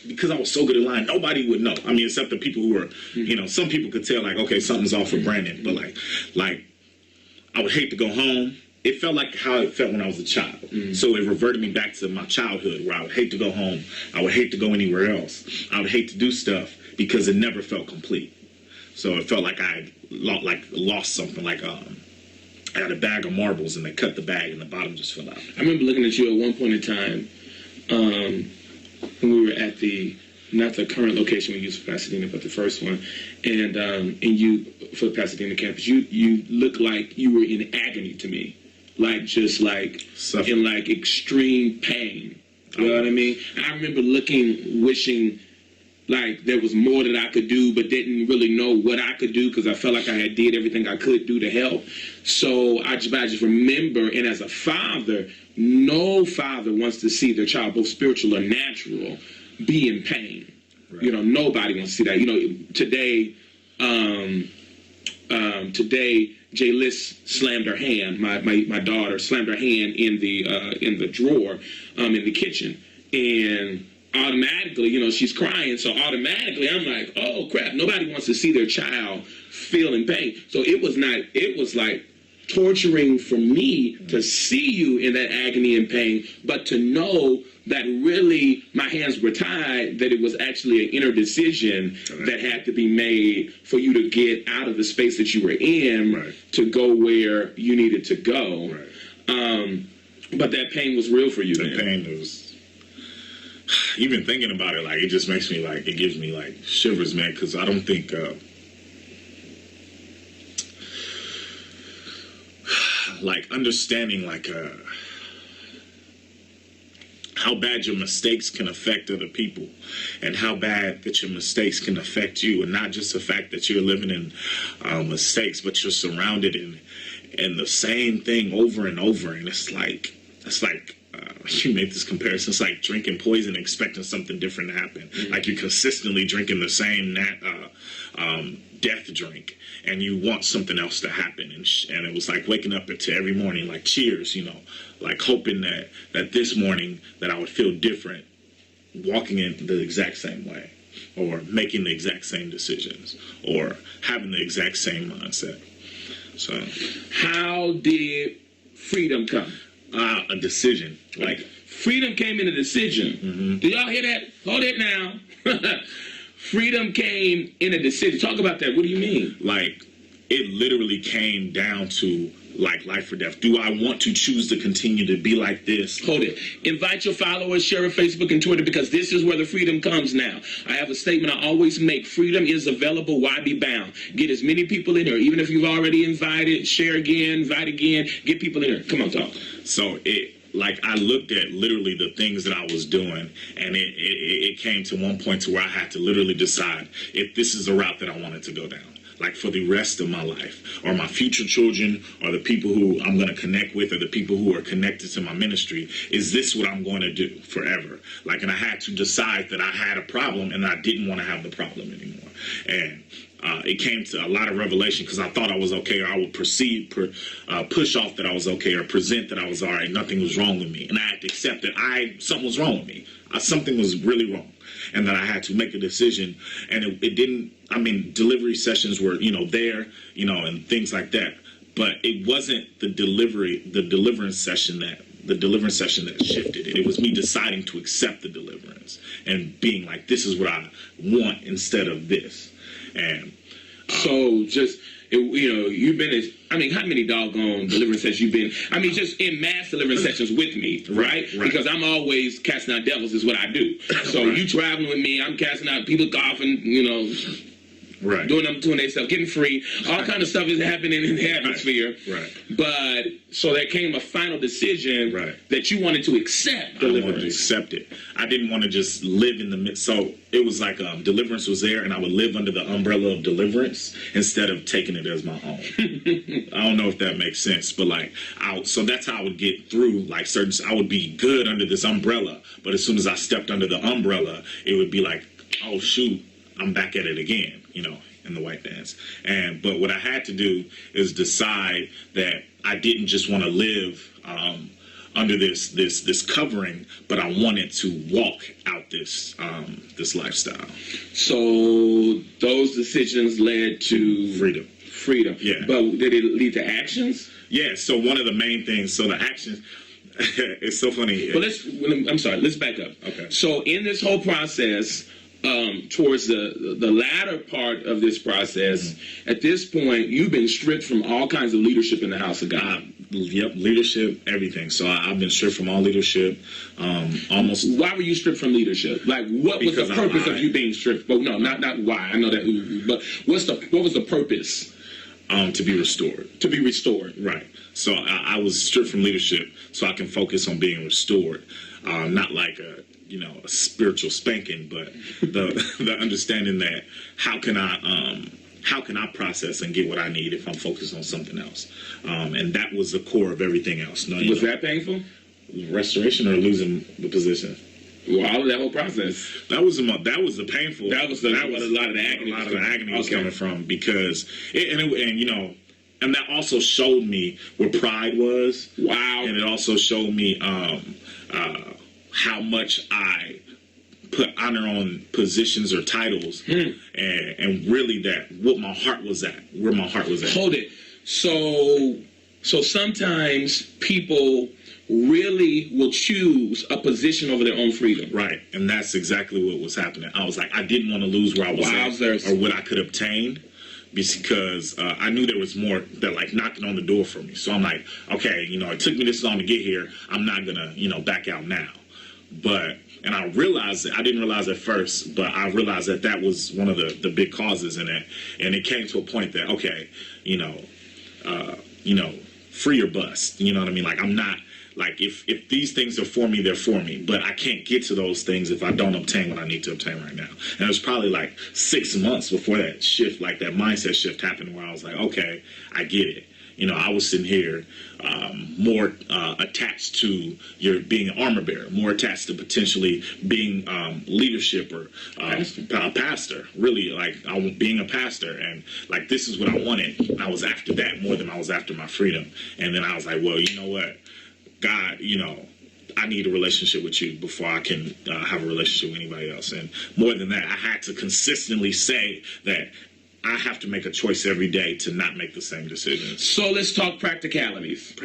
because I was so good at lying, nobody would know. I mean, except the people who were, some people could tell, like, okay, something's off with Brandon, but like I would hate to go home. It felt like how it felt when I was a child. Mm-hmm. So it reverted me back to my childhood, where I would hate to go home. I would hate to go anywhere else. I would hate to do stuff because it never felt complete. So it felt like I had lost something, like I had a bag of marbles and they cut the bag and the bottom just fell out. I remember looking at you at one point in time when we were at not the current location we used for Pasadena, but the first one, and you, for the Pasadena campus, you looked like you were in agony to me. Like, just like in like extreme pain. You know what I mean? I remember wishing like there was more that I could do, but didn't really know what I could do because I felt like I had did everything I could do to help. So I just remember, and as a father, no father wants to see their child, both spiritual or natural, be in pain. Right. Nobody wants to see that. Today, Jay Liss slammed her hand. My daughter slammed her hand in the drawer in the kitchen, and automatically, she's crying. So automatically, I'm like, oh crap! Nobody wants to see their child feeling pain. So it was like torturing for me to see you in that agony and pain, but to know that really my hands were tied, that it was actually an inner decision that had to be made for you to get out of the space that you were in to go where you needed to go. Right. But that pain was real for you. The pain was, even thinking about it, like, it just makes me like, it gives me like shivers, man, because I don't think, like understanding like how bad your mistakes can affect other people, and how bad that your mistakes can affect you, and not just the fact that you're living in mistakes, but you're surrounded in the same thing over and over. And it's like you make this comparison. It's like drinking poison, expecting something different to happen. Mm-hmm. Like you're consistently drinking the same death drink, and you want something else to happen. And it was like waking up to every morning, like cheers, like hoping that this morning that I would feel different, walking in the exact same way, or making the exact same decisions, or having the exact same mindset. So, how did freedom come? A decision. Like freedom came in a decision. Mm-hmm. Do y'all hear that? Hold it now. Freedom came in a decision. Talk about that. What do you mean? Like, it literally came down to like life or death. Do I want to choose to continue to be like this? Hold it. Invite your followers, share on Facebook and Twitter, because this is where the freedom comes now. I have a statement I always make. Freedom is available. Why be bound? Get as many people in here. Even if you've already invited, share again, invite again, get people in here. Come on, talk. So I looked at literally the things that I was doing, and it came to one point to where I had to literally decide if this is the route that I wanted to go down. Like for the rest of my life, or my future children, or the people who I'm going to connect with, or the people who are connected to my ministry, is this what I'm going to do forever? Like, and I had to decide that I had a problem and I didn't want to have the problem anymore. And it came to a lot of revelation, because I thought I was okay, or I would push off that I was okay, or present that I was all right, nothing was wrong with me. And I had to accept that something was wrong with me. Something was really wrong. And that I had to make a decision. And it didn't, delivery sessions were, there, and things like that. But it wasn't the deliverance session that shifted it. It was me deciding to accept the deliverance and being like, this is what I want instead of this. And so just, you've been how many doggone deliverance sessions you've been? Just in mass deliverance sessions with me, right? Because I'm always casting out devils is what I do. So you traveling with me, I'm casting out people coughing, doing their stuff, getting free. All kind of stuff is happening in the atmosphere. Right. But so there came a final decision that you wanted to accept deliverance. I wanted to accept it. I didn't want to just live in the midst. So it was like deliverance was there, and I would live under the umbrella of deliverance instead of taking it as my own. I don't know if that makes sense, but so that's how I would get through I would be good under this umbrella, but as soon as I stepped under the umbrella, it would be like, oh shoot, I'm back at it again, in the white dance. But what I had to do is decide that I didn't just want to live under this covering, but I wanted to walk out this lifestyle. So those decisions led to freedom. Yeah. But did it lead to actions? Yeah. So one of the main things. So the actions. It's so funny. Well, let's back up. Okay. So in this whole process, towards the latter part of this process, at this point, you've been stripped from all kinds of leadership in the house of God. Yep, leadership, everything. So I've been stripped from all leadership. Almost. Why were you stripped from leadership? Like, what was the purpose of you being stripped? Well, no, not why. I know that, but what was the purpose? To be restored. To be restored. Right. So I was stripped from leadership so I can focus on being restored. Not like a spiritual spanking, but the understanding that how can I process and get what I need if I'm focused on something else, and that was the core of everything else. Was that painful? Restoration or losing the position? Well, all of that whole process. That was the painful. That was a lot of the agony. A lot of the agony was coming from, because and that also showed me where pride was. Wow. And it also showed me how much I put honor on positions or titles, and really that where my heart was at. Hold it. So sometimes people really will choose a position over their own freedom. Right, and that's exactly what was happening. I was like, I didn't want to lose where I was at or what I could obtain, because I knew there was more that like knocking on the door for me. So I'm like, okay, it took me this long to get here. I'm not gonna, back out now. And I realized that I didn't realize at first, but I realized that was one of the big causes in it. And it came to a point that, okay, free or bust. You know what I mean? Like, I'm not, like, if these things are for me, they're for me. But I can't get to those things if I don't obtain what I need to obtain right now. And it was probably like 6 months before that shift, like that mindset shift happened, where I was like, okay, I get it. I was sitting here more attached to your being an armor bearer, more attached to potentially being leadership or pastor. Really, like being a pastor, and like this is what I wanted. I was after that more than I was after my freedom. And then I was like, well, you know what, God, I need a relationship with you before I can have a relationship with anybody else. And more than that, I had to consistently say that I have to make a choice every day to not make the same decisions. So let's talk practicalities.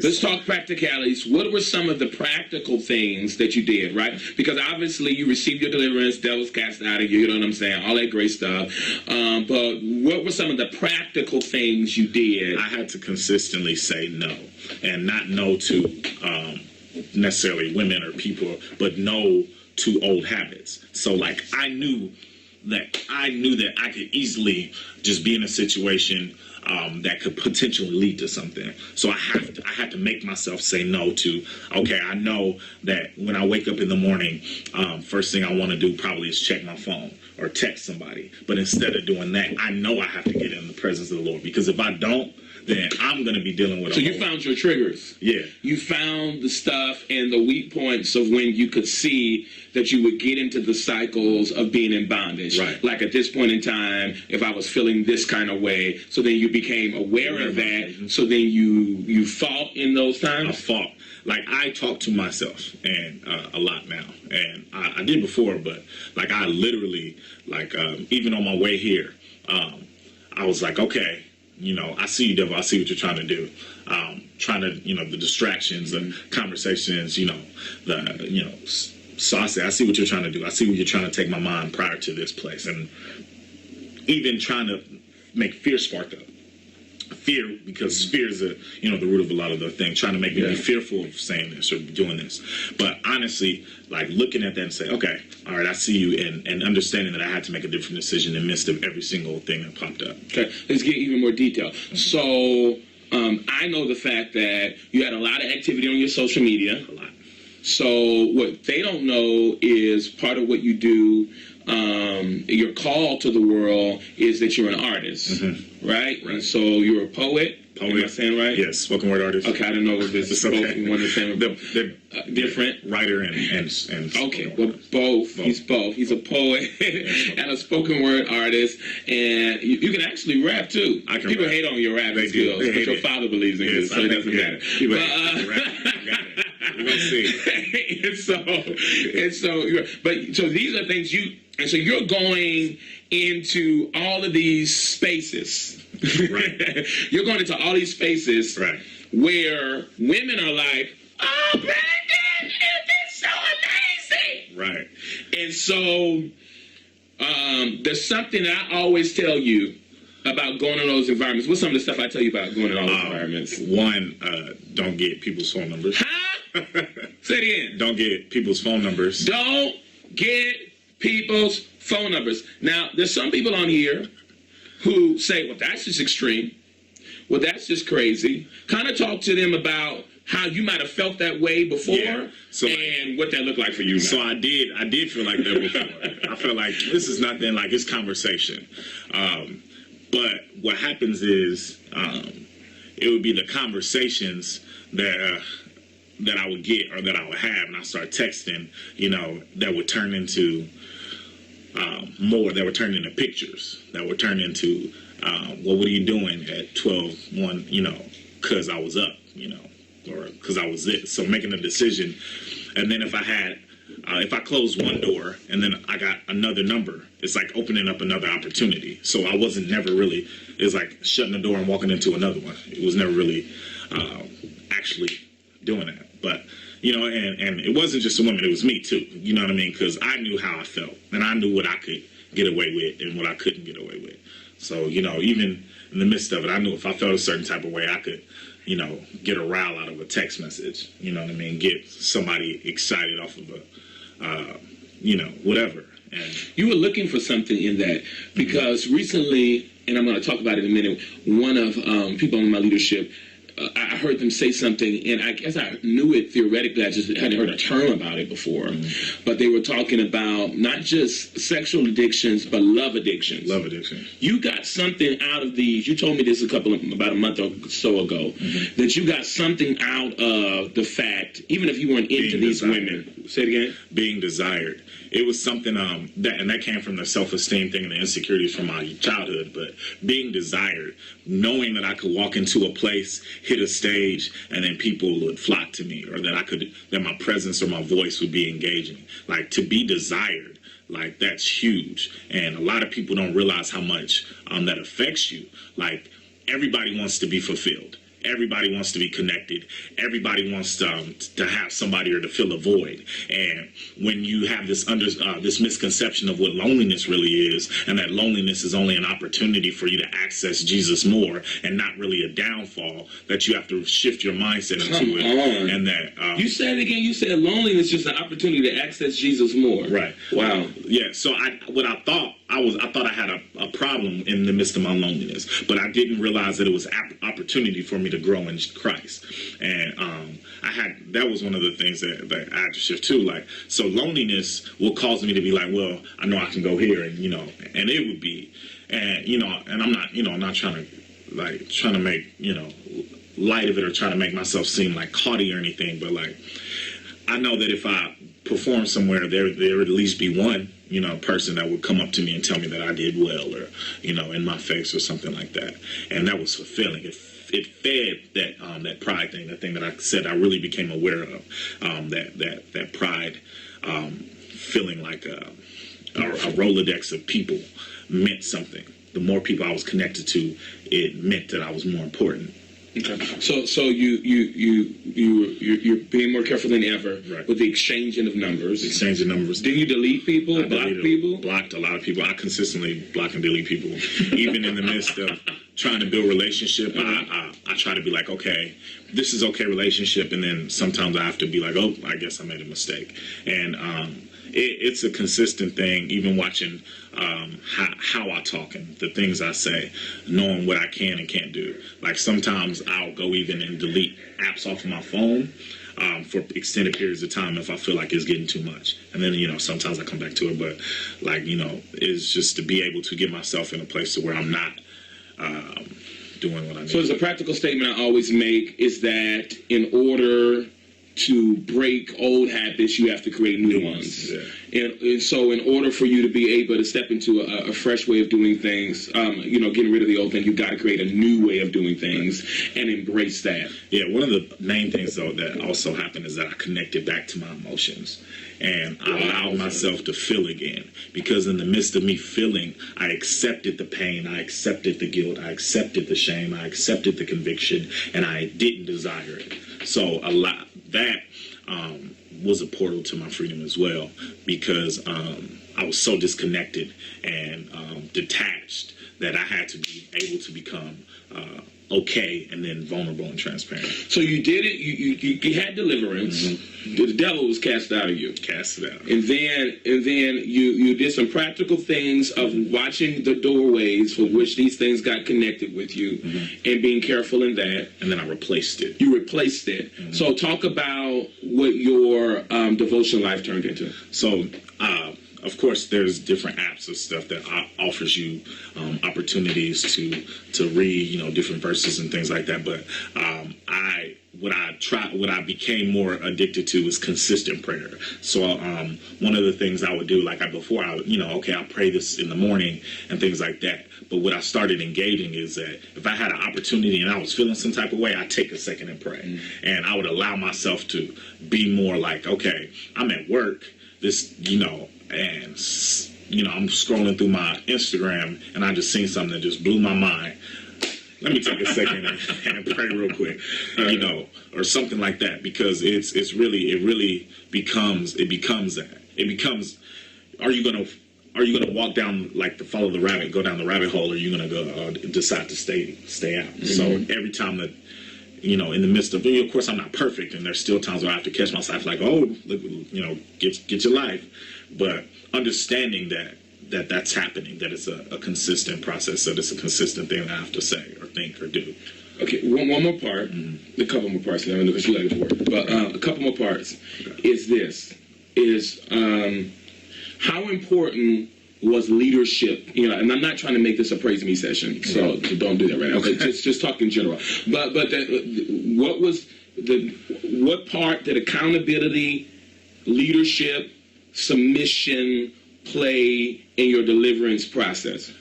Let's talk practicalities. What were some of the practical things that you did, right? Because obviously you received your deliverance, devils cast out of you, you know what I'm saying, all that great stuff. But what were some of the practical things you did? I had to consistently say no, and not no to necessarily women or people, but no to old habits. So like I knew that I could easily just be in a situation that could potentially lead to something. So I had to make myself say no to, okay, I know that when I wake up in the morning, first thing I want to do probably is check my phone or text somebody. But instead of doing that, I know I have to get in the presence of the Lord, because if I don't, then I'm going to be dealing with. So you found your triggers. Yeah. You found the stuff and the weak points of when you could see that you would get into the cycles of being in bondage. Right. Like at this point in time, if I was feeling this kind of way, so then you became aware of that. Mm-hmm. So then you fought in those times? I fought. Like, I talk to myself and a lot now. And I did before, but like I literally, like even on my way here, I was like, okay, I see you, devil. I see what you're trying to do. Trying to, the distractions, the conversations, so I say, I see what you're trying to do. I see where you're trying to take my mind prior to this place. And even trying to make fear spark up. Fear, because fear is the root of a lot of the things, trying to make me be fearful of saying this or doing this. But honestly, like looking at that and say, okay, all right, I see you, and understanding that I had to make a different decision in the midst of every single thing that popped up. Okay, let's get even more detail. Mm-hmm. So I know the fact that you had a lot of activity on your social media. A lot. So what they don't know is part of what you do, your call to the world is that you're an artist, right? And so you're a poet. Am I saying right? Yes, spoken word artist. Okay, I didn't know what this is. Okay. One of the same. They're different writer and okay, well, both. He's both. He's a poet and a spoken word artist, and you can actually rap too. I can. People rap. Hate on your rap skills, but your father believes in you, so it doesn't matter. People we're gonna see. So these are things so you're going into all of these spaces. Right. You're going into all these spaces, right, where women are like, "Oh, Brandon, it's so amazing!" Right. And so there's something that I always tell you about going in those environments. What's some of the stuff I tell you about going in all those environments? One, don't get people's phone numbers. Huh? Say it again. Don't get people's phone numbers. Don't get people's phone numbers. Now, there's some people on here who say, well, that's just extreme. Well, that's just crazy. Kind of talk to them about how you might have felt that way before, and what that looked like for you now. So I did feel like that before. I felt like this is nothing, like it's conversation. But what happens is it would be the conversations that I would get or that I would have, and I start texting, that would turn into more, that would turn into pictures, that would turn into, well, what are you doing at 12:01, because I was up, or because I was it. So making a decision, and then if I closed one door and then I got another number, it's like opening up another opportunity. So I wasn't never really, it's like shutting the door and walking into another one. It was never really actually doing that. But, and it wasn't just a woman, it was me too. You know what I mean? Because I knew how I felt, and I knew what I could get away with and what I couldn't get away with. So, even in the midst of it, I knew if I felt a certain type of way, I could, get a rile out of a text message. You know what I mean? Get somebody excited off of whatever. And you were looking for something in that, because recently, and I'm going to talk about it in a minute, one of people in my leadership, I heard them say something, and I guess I knew it theoretically. I just hadn't heard a term about it before. But they were talking about not just sexual addictions, but love addictions. Love addiction. You got something out of these. You told me this about a month or so ago, that you got something out of the fact, even if you weren't into these women. Say it again. Being desired. It was something that came from the self-esteem thing and the insecurities from my childhood. But being desired, knowing that I could walk into a place, hit a stage, and then people would flock to me, or that my presence or my voice would be engaging. Like, to be desired, like, that's huge. And a lot of people don't realize how much that affects you. Like, everybody wants to be fulfilled. Everybody wants to be connected. Everybody wants to have somebody or to fill a void. And when you have this misconception of what loneliness really is, and that loneliness is only an opportunity for you to access Jesus more, and not really a downfall, that you have to shift your mindset into it. And that you said it again. You said loneliness is just an opportunity to access Jesus more. Right. Wow. Yeah. So I thought I had a problem in the midst of my loneliness, but I didn't realize that it was opportunity for me to grow in Christ. And that was one of the things that I had to shift to. Like, so loneliness will cause me to be like, well, I know I can go here, and and it would be, and and I'm not trying to make light of it or trying to make myself seem like haughty or anything, but like, I know that if I perform somewhere, there would at least be one person that would come up to me and tell me that I did well, or in my face or something like that. And that was fulfilling. It fed that pride thing, that thing that I said I really became aware of, that pride, feeling like a Rolodex of people meant something. The more people I was connected to, it meant that I was more important. Okay. So you're being more careful than ever with the exchanging of numbers. Exchanging numbers. Did you delete people? Block people? Blocked a lot of people. I consistently block and delete people, even in the midst of trying to build relationship. I try to be like, okay, this is okay relationship, and then sometimes I have to be like, oh, I guess I made a mistake. And it's a consistent thing, even watching how I talk and the things I say, knowing what I can and can't do. Like, sometimes I'll go even and delete apps off of my phone for extended periods of time if I feel like it's getting too much. And then, sometimes I come back to it. But, like, it's just to be able to get myself in a place to where I'm not doing what I need. So there's a practical statement I always make, is that in order to break old habits, you have to create new ones. Yeah. And so in order for you to be able to step into a fresh way of doing things, getting rid of the old thing, you've got to create a new way of doing things and embrace that. Yeah, one of the main things, though, that also happened is that I connected back to my emotions. And I allowed myself to feel again, because in the midst of me feeling, I accepted the pain, I accepted the guilt, I accepted the shame, I accepted the conviction, and I didn't desire it. So that was a portal to my freedom as well, because I was so disconnected and detached that I had to be able to become okay and then vulnerable and transparent. So you did it. You had deliverance. Mm-hmm. The devil was cast out of you. Cast it out. And then you did some practical things of watching the doorways for which these things got connected with you, and being careful in that. And then I replaced it. You replaced it. So talk about what your devotion life turned into. So, of course, there's different apps of stuff that offers you opportunities to read, different verses and things like that. But what I became more addicted to was consistent prayer. So one of the things I would do, I'll pray this in the morning and things like that. But what I started engaging is that if I had an opportunity and I was feeling some type of way, I'd take a second and pray. And I would allow myself to be more like, okay, I'm at work, and I'm scrolling through my Instagram and I just seen something that just blew my mind. Let me take a second and pray real quick, or something like that, because it really becomes that. It becomes, are you gonna walk down, follow the rabbit, go down the rabbit hole, or are you gonna go decide to stay out? Mm-hmm. So every time that, in the midst of course I'm not perfect, and there's still times where I have to catch myself like, oh, look, get your life, but understanding that's happening, that it's a consistent process, that it's a consistent thing that I have to say or think or do. Okay, one more part, a couple more parts, because you let it work, but a couple more parts is how important was leadership, and I'm not trying to make this a praise me session, so don't do that right now. Okay, just talk in general. But what part did accountability, leadership, submission play in your deliverance process?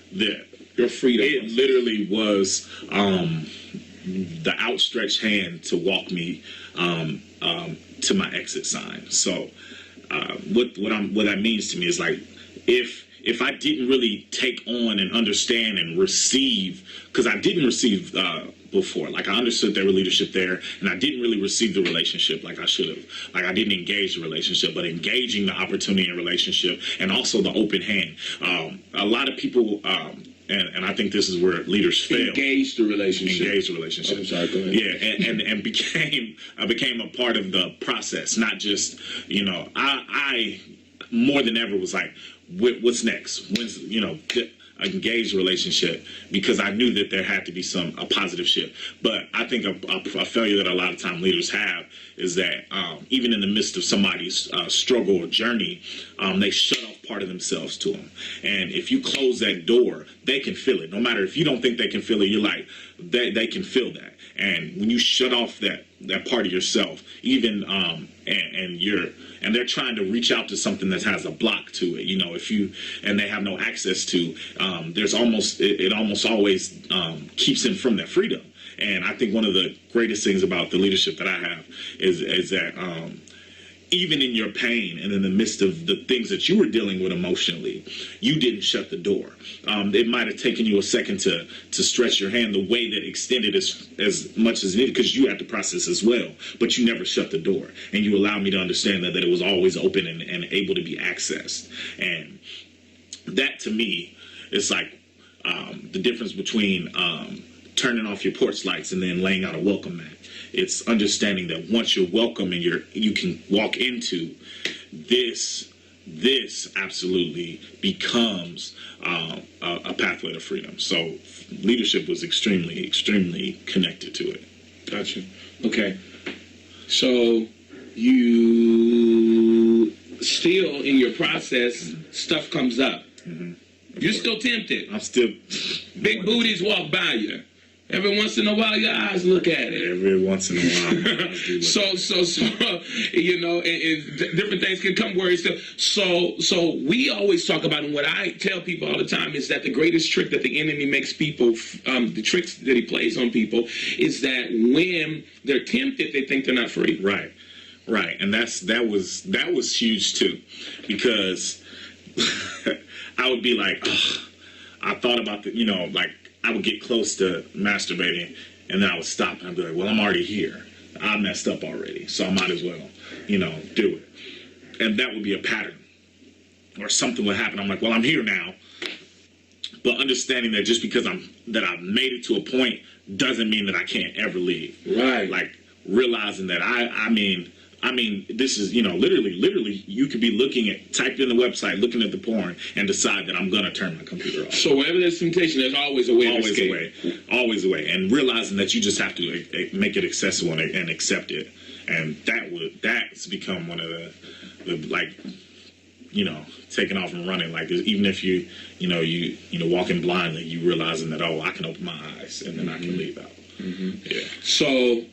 Your freedom. It literally was the outstretched hand to walk me to my exit sign. So what that means to me is if I didn't really take on and understand and receive, because I didn't receive before. I understood there were leadership there, and I didn't really receive the relationship like I should have. I didn't engage the relationship, but engaging the opportunity and relationship, and also the open hand. A lot of people, and I think this is where leaders fail. Engage the relationship. I'm sorry, go ahead. Yeah, and became a part of the process, not just, I more than ever was like, what's next? When's, engaged relationship, because I knew that there had to be a positive shift. But I think a failure that a lot of time leaders have is that even in the midst of somebody's struggle or journey, they shut off part of themselves to them. And if you close that door, they can feel it. No matter if you don't think they can feel it, you're like, they can feel that. And when you shut off that part of yourself, even and they're trying to reach out to something that has a block to it, and they have no access to, it almost always keeps them from their freedom. And I think one of the greatest things about the leadership that I have is that even in your pain and in the midst of the things that you were dealing with emotionally, you didn't shut the door. It might have taken you a second to stretch your hand the way that extended as much as it needed, because you had to process as well, but you never shut the door. And you allowed me to understand that it was always open and able to be accessed. And that to me is like the difference between turning off your porch lights and then laying out a welcome mat. It's understanding that once you're welcome and you can walk into this absolutely becomes a pathway to freedom. So leadership was extremely, extremely connected to it. Gotcha. Okay. So you still, in your process, stuff comes up. Mm-hmm. You're still tempted. I'm still. Big booties walk by you. Every once in a while, your eyes look at it. Every once in a while. So, and different things can come where it's so we always talk about, and what I tell people all the time is that the greatest trick that the enemy makes people, the tricks that he plays on people, is that when they're tempted, they think they're not free. Right. And that was huge too, because I would be like, I thought about I would get close to masturbating, and then I would stop, and I'd be like, well, I'm already here. I messed up already, so I might as well, do it. And that would be a pattern. Or something would happen. I'm like, well, I'm here now. but understanding that just because I've made it to a point doesn't mean that I can't ever leave. Right. Like realizing that I mean, this is, literally, you could be typing in the website, looking at the porn, and decide that I'm going to turn my computer off. So wherever there's temptation, there's always a way. Always a way. And realizing that you just have to make it accessible and accept it. And that's become one of the taking off and running. Like, even if you walking blindly, you realizing that, I can open my eyes and then I can leave out. Mm-hmm. Yeah. So,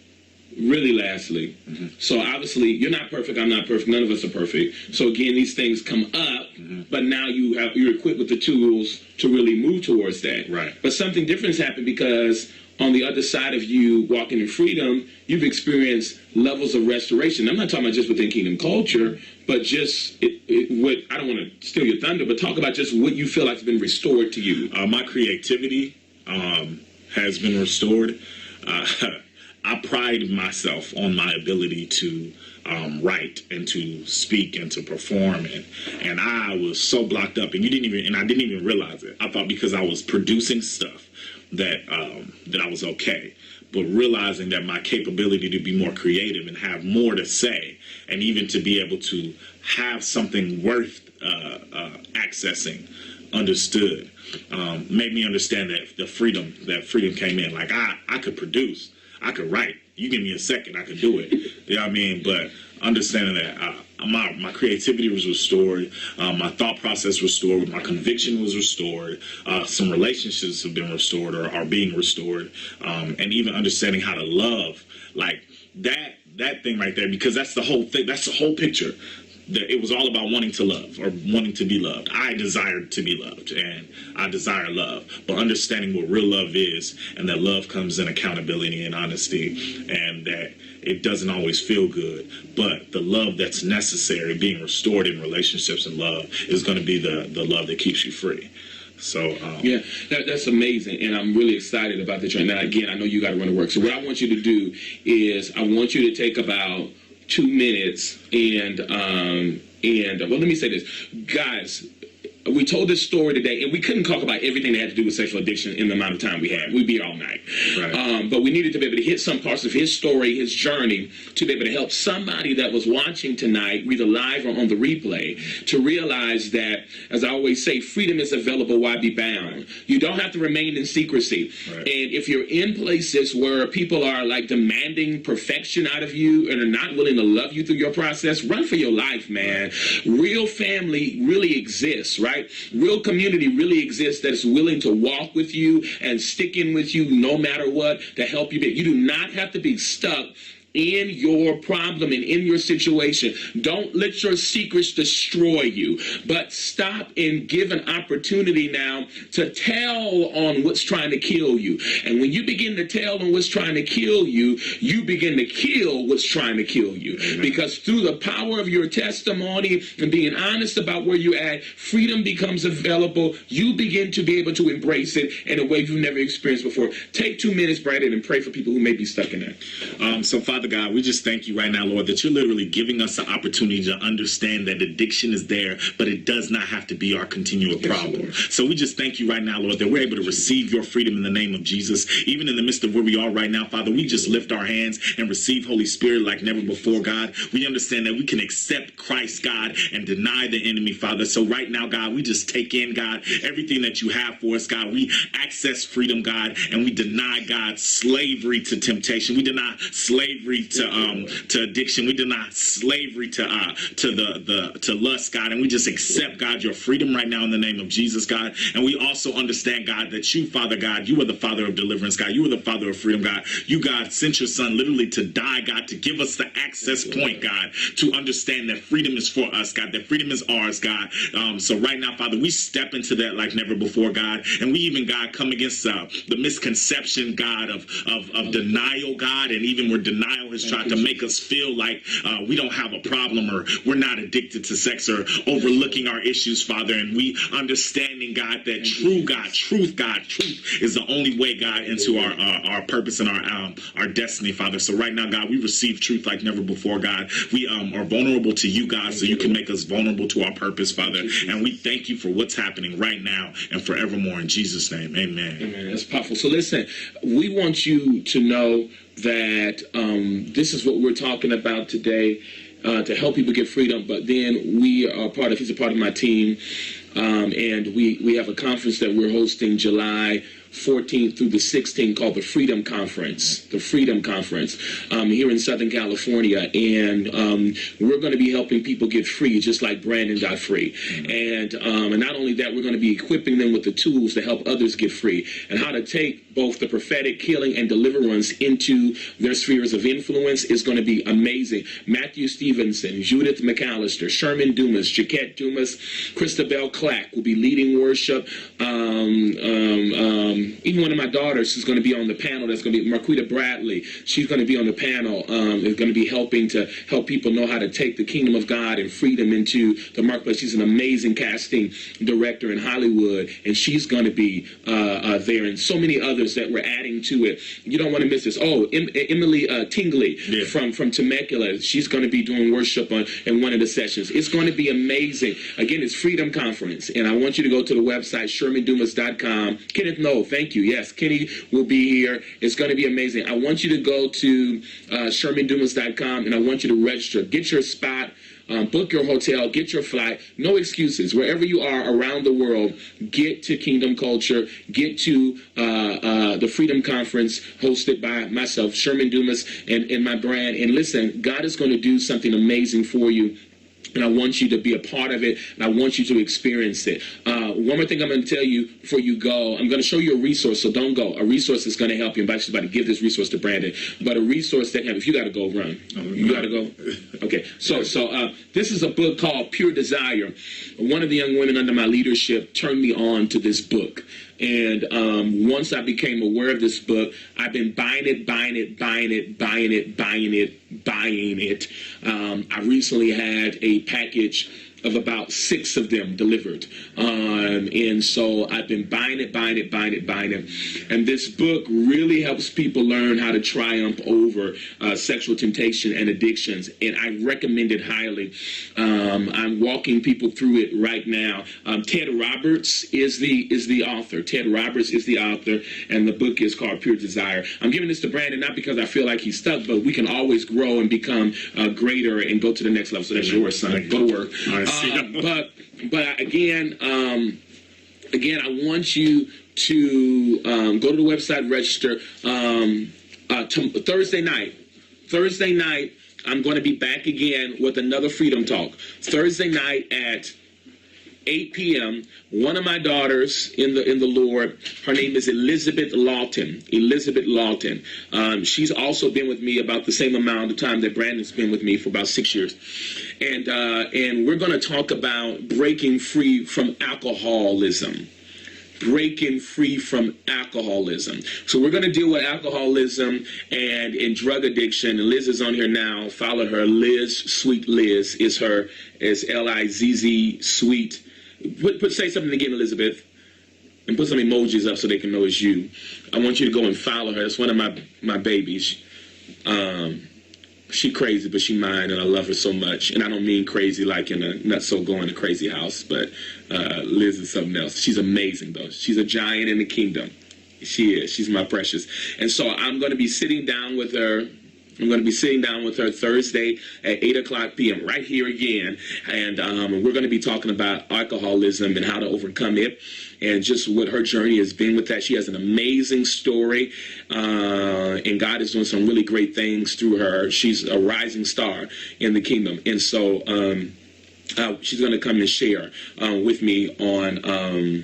really lastly, so obviously you're not perfect, I'm not perfect, none of us are perfect. So again, these things come up, but now you're equipped with the tools to really move towards that. Right. But something different has happened because on the other side of you walking in freedom, you've experienced levels of restoration. I'm not talking about just within kingdom culture, but just what, I don't want to steal your thunder, but talk about just what you feel like has been restored to you. My creativity has been restored. I pride myself on my ability to write and to speak and to perform, and I was so blocked up, and I didn't even realize it. I thought because I was producing stuff that I was okay, but realizing that my capability to be more creative and have more to say, and even to be able to have something worth accessing, understood, made me understand that freedom came in. Like I could produce. I could write. You give me a second, I could do it. You know what I mean? But understanding that my creativity was restored, my thought process restored, my conviction was restored, some relationships have been restored or are being restored, and even understanding how to love, like that thing right there, because that's the whole thing. That's the whole picture. It was all about wanting to love or wanting to be loved. I desired to be loved, and I desire love. But understanding what real love is, and that love comes in accountability and honesty, and that it doesn't always feel good. But the love that's necessary, being restored in relationships and love, is going to be the love that keeps you free. So yeah, that's amazing, and I'm really excited about the trend. Now, again, I know you got to run to work, so what I want you to do is I want you to take about 2 minutes and well, let me say this, guys. We told this story today, and we couldn't talk about everything that had to do with sexual addiction in the amount of time we had. We'd be here all night. Right. But we needed to be able to hit some parts of his story, his journey, to be able to help somebody that was watching tonight, either live or on the replay, to realize that, as I always say, freedom is available, why be bound? You don't have to remain in secrecy. Right. And if you're in places where people are like demanding perfection out of you and are not willing to love you through your process, run for your life, man. Real family really exists, right? Real community really exists that is willing to walk with you and stick in with you no matter what to help you. You do not have to be stuck in your problem and in your situation. Don't let your secrets destroy you, but stop and give an opportunity now to tell on what's trying to kill you. And when you begin to tell on what's trying to kill you, you begin to kill what's trying to kill you. Amen. Because through the power of your testimony and being honest about where you're at, freedom becomes available. You begin to be able to embrace it in a way you've never experienced before. Take 2 minutes, Brandon, and pray for people who may be stuck in that. So, Father God, we just thank you right now, Lord, that you're literally giving us the opportunity to understand that addiction is there, but it does not have to be our continual problem. So we just thank you right now, Lord, that we're able to receive your freedom in the name of Jesus. Even in the midst of where we are right now, Father, we just lift our hands and receive Holy Spirit like never before, God. We understand that we can accept Christ, God, and deny the enemy, Father. So right now, God, we just take in, God, everything that you have for us, God. We access freedom, God, and we deny, God, slavery to temptation. We deny slavery to addiction. We deny slavery to lust, God, and we just accept, God, your freedom right now in the name of Jesus, God. And we also understand, God, that you, Father God, you are the Father of deliverance, God. You are the Father of freedom, God. You, God, sent your Son literally to die, God, to give us the access point, God, to understand that freedom is for us, God, that freedom is ours, God. So right now, Father, we step into that like never before, God, and we even, God, come against the misconception, God, of denial, God, and even where denial denial has tried to make us feel like we don't have a problem, or we're not addicted to sex, or overlooking our issues, Father. And we understanding, God, that truth is the only way, God, into our purpose and our destiny, Father. So right now, God, we receive truth like never before, God. We are vulnerable to you, God, so you can make us vulnerable to our purpose, Father. And we thank you for what's happening right now and forevermore. In Jesus' name, amen. Amen. That's powerful. So listen, we want you to know that this is what we're talking about today, to help people get freedom. But then he's a part of my team, and we have a conference that we're hosting July 14th through the 16th called the Freedom Conference, here in Southern California. And we're going to be helping people get free, just like Brandon got free. And not only that, we're going to be equipping them with the tools to help others get free, and how to take both the prophetic, healing, and deliverance into their spheres of influence is going to be amazing. Matthew Stevenson, Judith McAllister, Sherman Dumas, Jaquette Dumas, Christabel Clack will be leading worship. Even one of my daughters is going to be on the panel. That's going to be Marquita Bradley. She's going to be on the panel. Is going to be helping to help people know how to take the kingdom of God and freedom into the marketplace. She's an amazing casting director in Hollywood, and she's going to be there, and so many others that we're adding to it. You don't want to miss this. Oh, Emily Tingley from Temecula. She's going to be doing worship in one of the sessions. It's going to be amazing. Again, it's Freedom Conference, and I want you to go to the website, ShermanDumas.com. Kenneth Noel, thank you. Yes, Kenny will be here. It's going to be amazing. I want you to go to ShermanDumas.com, and I want you to register. Get your spot. Book your hotel, get your flight, no excuses. Wherever you are around the world, get to Kingdom Culture, get to the Freedom Conference hosted by myself, Sherman Dumas, and my brand. And listen, God is going to do something amazing for you. And I want you to be a part of it, and I want you to experience it. One more thing I'm going to tell you before you go. I'm going to show you a resource, so don't go. A resource that's going to help you. I'm actually about to give this resource to Brandon. But a resource that if you got to go, run. You got to go? Okay. So this is a book called Pure Desire. One of the young women under my leadership turned me on to this book. And once I became aware of this book, I've been buying it. I recently had a package of about 6 of them delivered. And so I've been buying it. And this book really helps people learn how to triumph over sexual temptation and addictions. And I recommend it highly. I'm walking people through it right now. Ted Roberts is the author. And the book is called Pure Desire. I'm giving this to Brandon not because I feel like he's stuck, but we can always grow and become greater and go to the next level. So that's yours, son. Go to work. But again, I want you to go to the website, register. Thursday night, I'm going to be back again with another Freedom Talk. Thursday night at 8 p.m. One of my daughters in the Lord, her name is Elizabeth Lawton. She's also been with me about the same amount of time that Brandon's been with me, for about 6 years. And we're going to talk about breaking free from alcoholism. So we're going to deal with alcoholism and drug addiction. And Liz is on here now. Follow her. Liz, Sweet Liz is Lizz Sweet. Say something again, Elizabeth, and put some emojis up so they can know it's you. I want you to go and follow her. That's one of my babies. She crazy, but she mine, and I love her so much. And I don't mean crazy like in a not so going to crazy house, but Liz is something else. She's amazing, though. She's a giant in the kingdom. She is. She's my precious. And so I'm going to be sitting down with her. Thursday at 8 o'clock p.m. right here again. And we're going to be talking about alcoholism and how to overcome it and just what her journey has been with that. She has an amazing story, and God is doing some really great things through her. She's a rising star in the kingdom. And so she's going to come and share with me on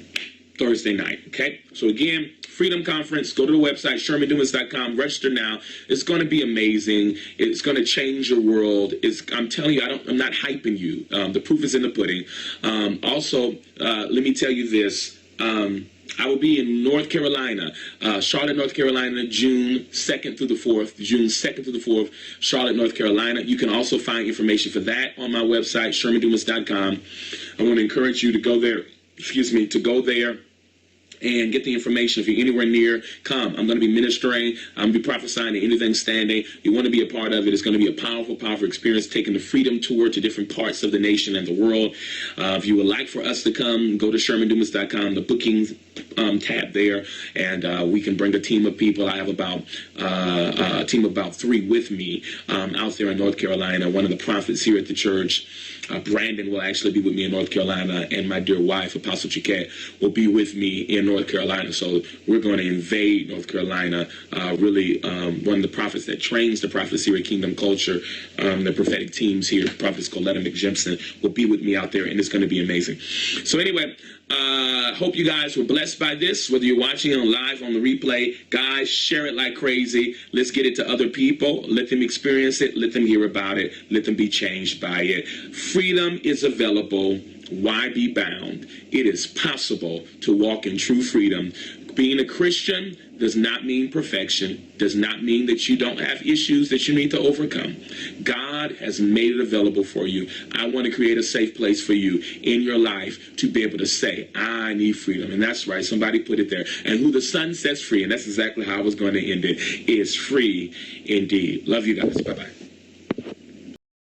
Thursday night. Okay? So again, Freedom Conference, go to the website, ShermanDumas.com, register now. It's going to be amazing. It's going to change your world. I'm telling you, I'm not hyping you. The proof is in the pudding. Also, let me tell you this. I will be in North Carolina, Charlotte, North Carolina, June 2nd through the 4th. June 2nd through the 4th, Charlotte, North Carolina. You can also find information for that on my website, ShermanDumas.com. I want to encourage you to go there, and get the information. If you're anywhere near, come. I'm going to be ministering. I'm going to be prophesying to anything standing. You want to be a part of it. It's going to be a powerful, powerful experience, taking the Freedom Tour to different parts of the nation and the world. If you would like for us to come, go to ShermanDumas.com, the bookings tab there, and we can bring a team of people. I have a team of about 3 with me out there in North Carolina. One of the prophets here at the church, Brandon, will actually be with me in North Carolina, and my dear wife, Apostle Chiquette, will be with me in North Carolina. So we're going to invade North Carolina. One of the prophets that trains the prophets here at Kingdom Culture, the prophetic teams here, prophets Coletta McJimson, will be with me out there, and it's going to be amazing. So anyway, hope you guys were blessed by this, whether you're watching it on live, on the replay. Guys, share it like crazy. Let's get it to other people. Let them experience it. Let them hear about it. Let them be changed by it. Freedom is available. Why be bound? It is possible to walk in true freedom. Being a Christian does not mean perfection, does not mean that you don't have issues that you need to overcome. God has made it available for you. I want to create a safe place for you in your life to be able to say, I need freedom. And that's right. Somebody put it there. And who the Son sets free, and that's exactly how I was going to end it, is free indeed. Love you guys. Bye-bye.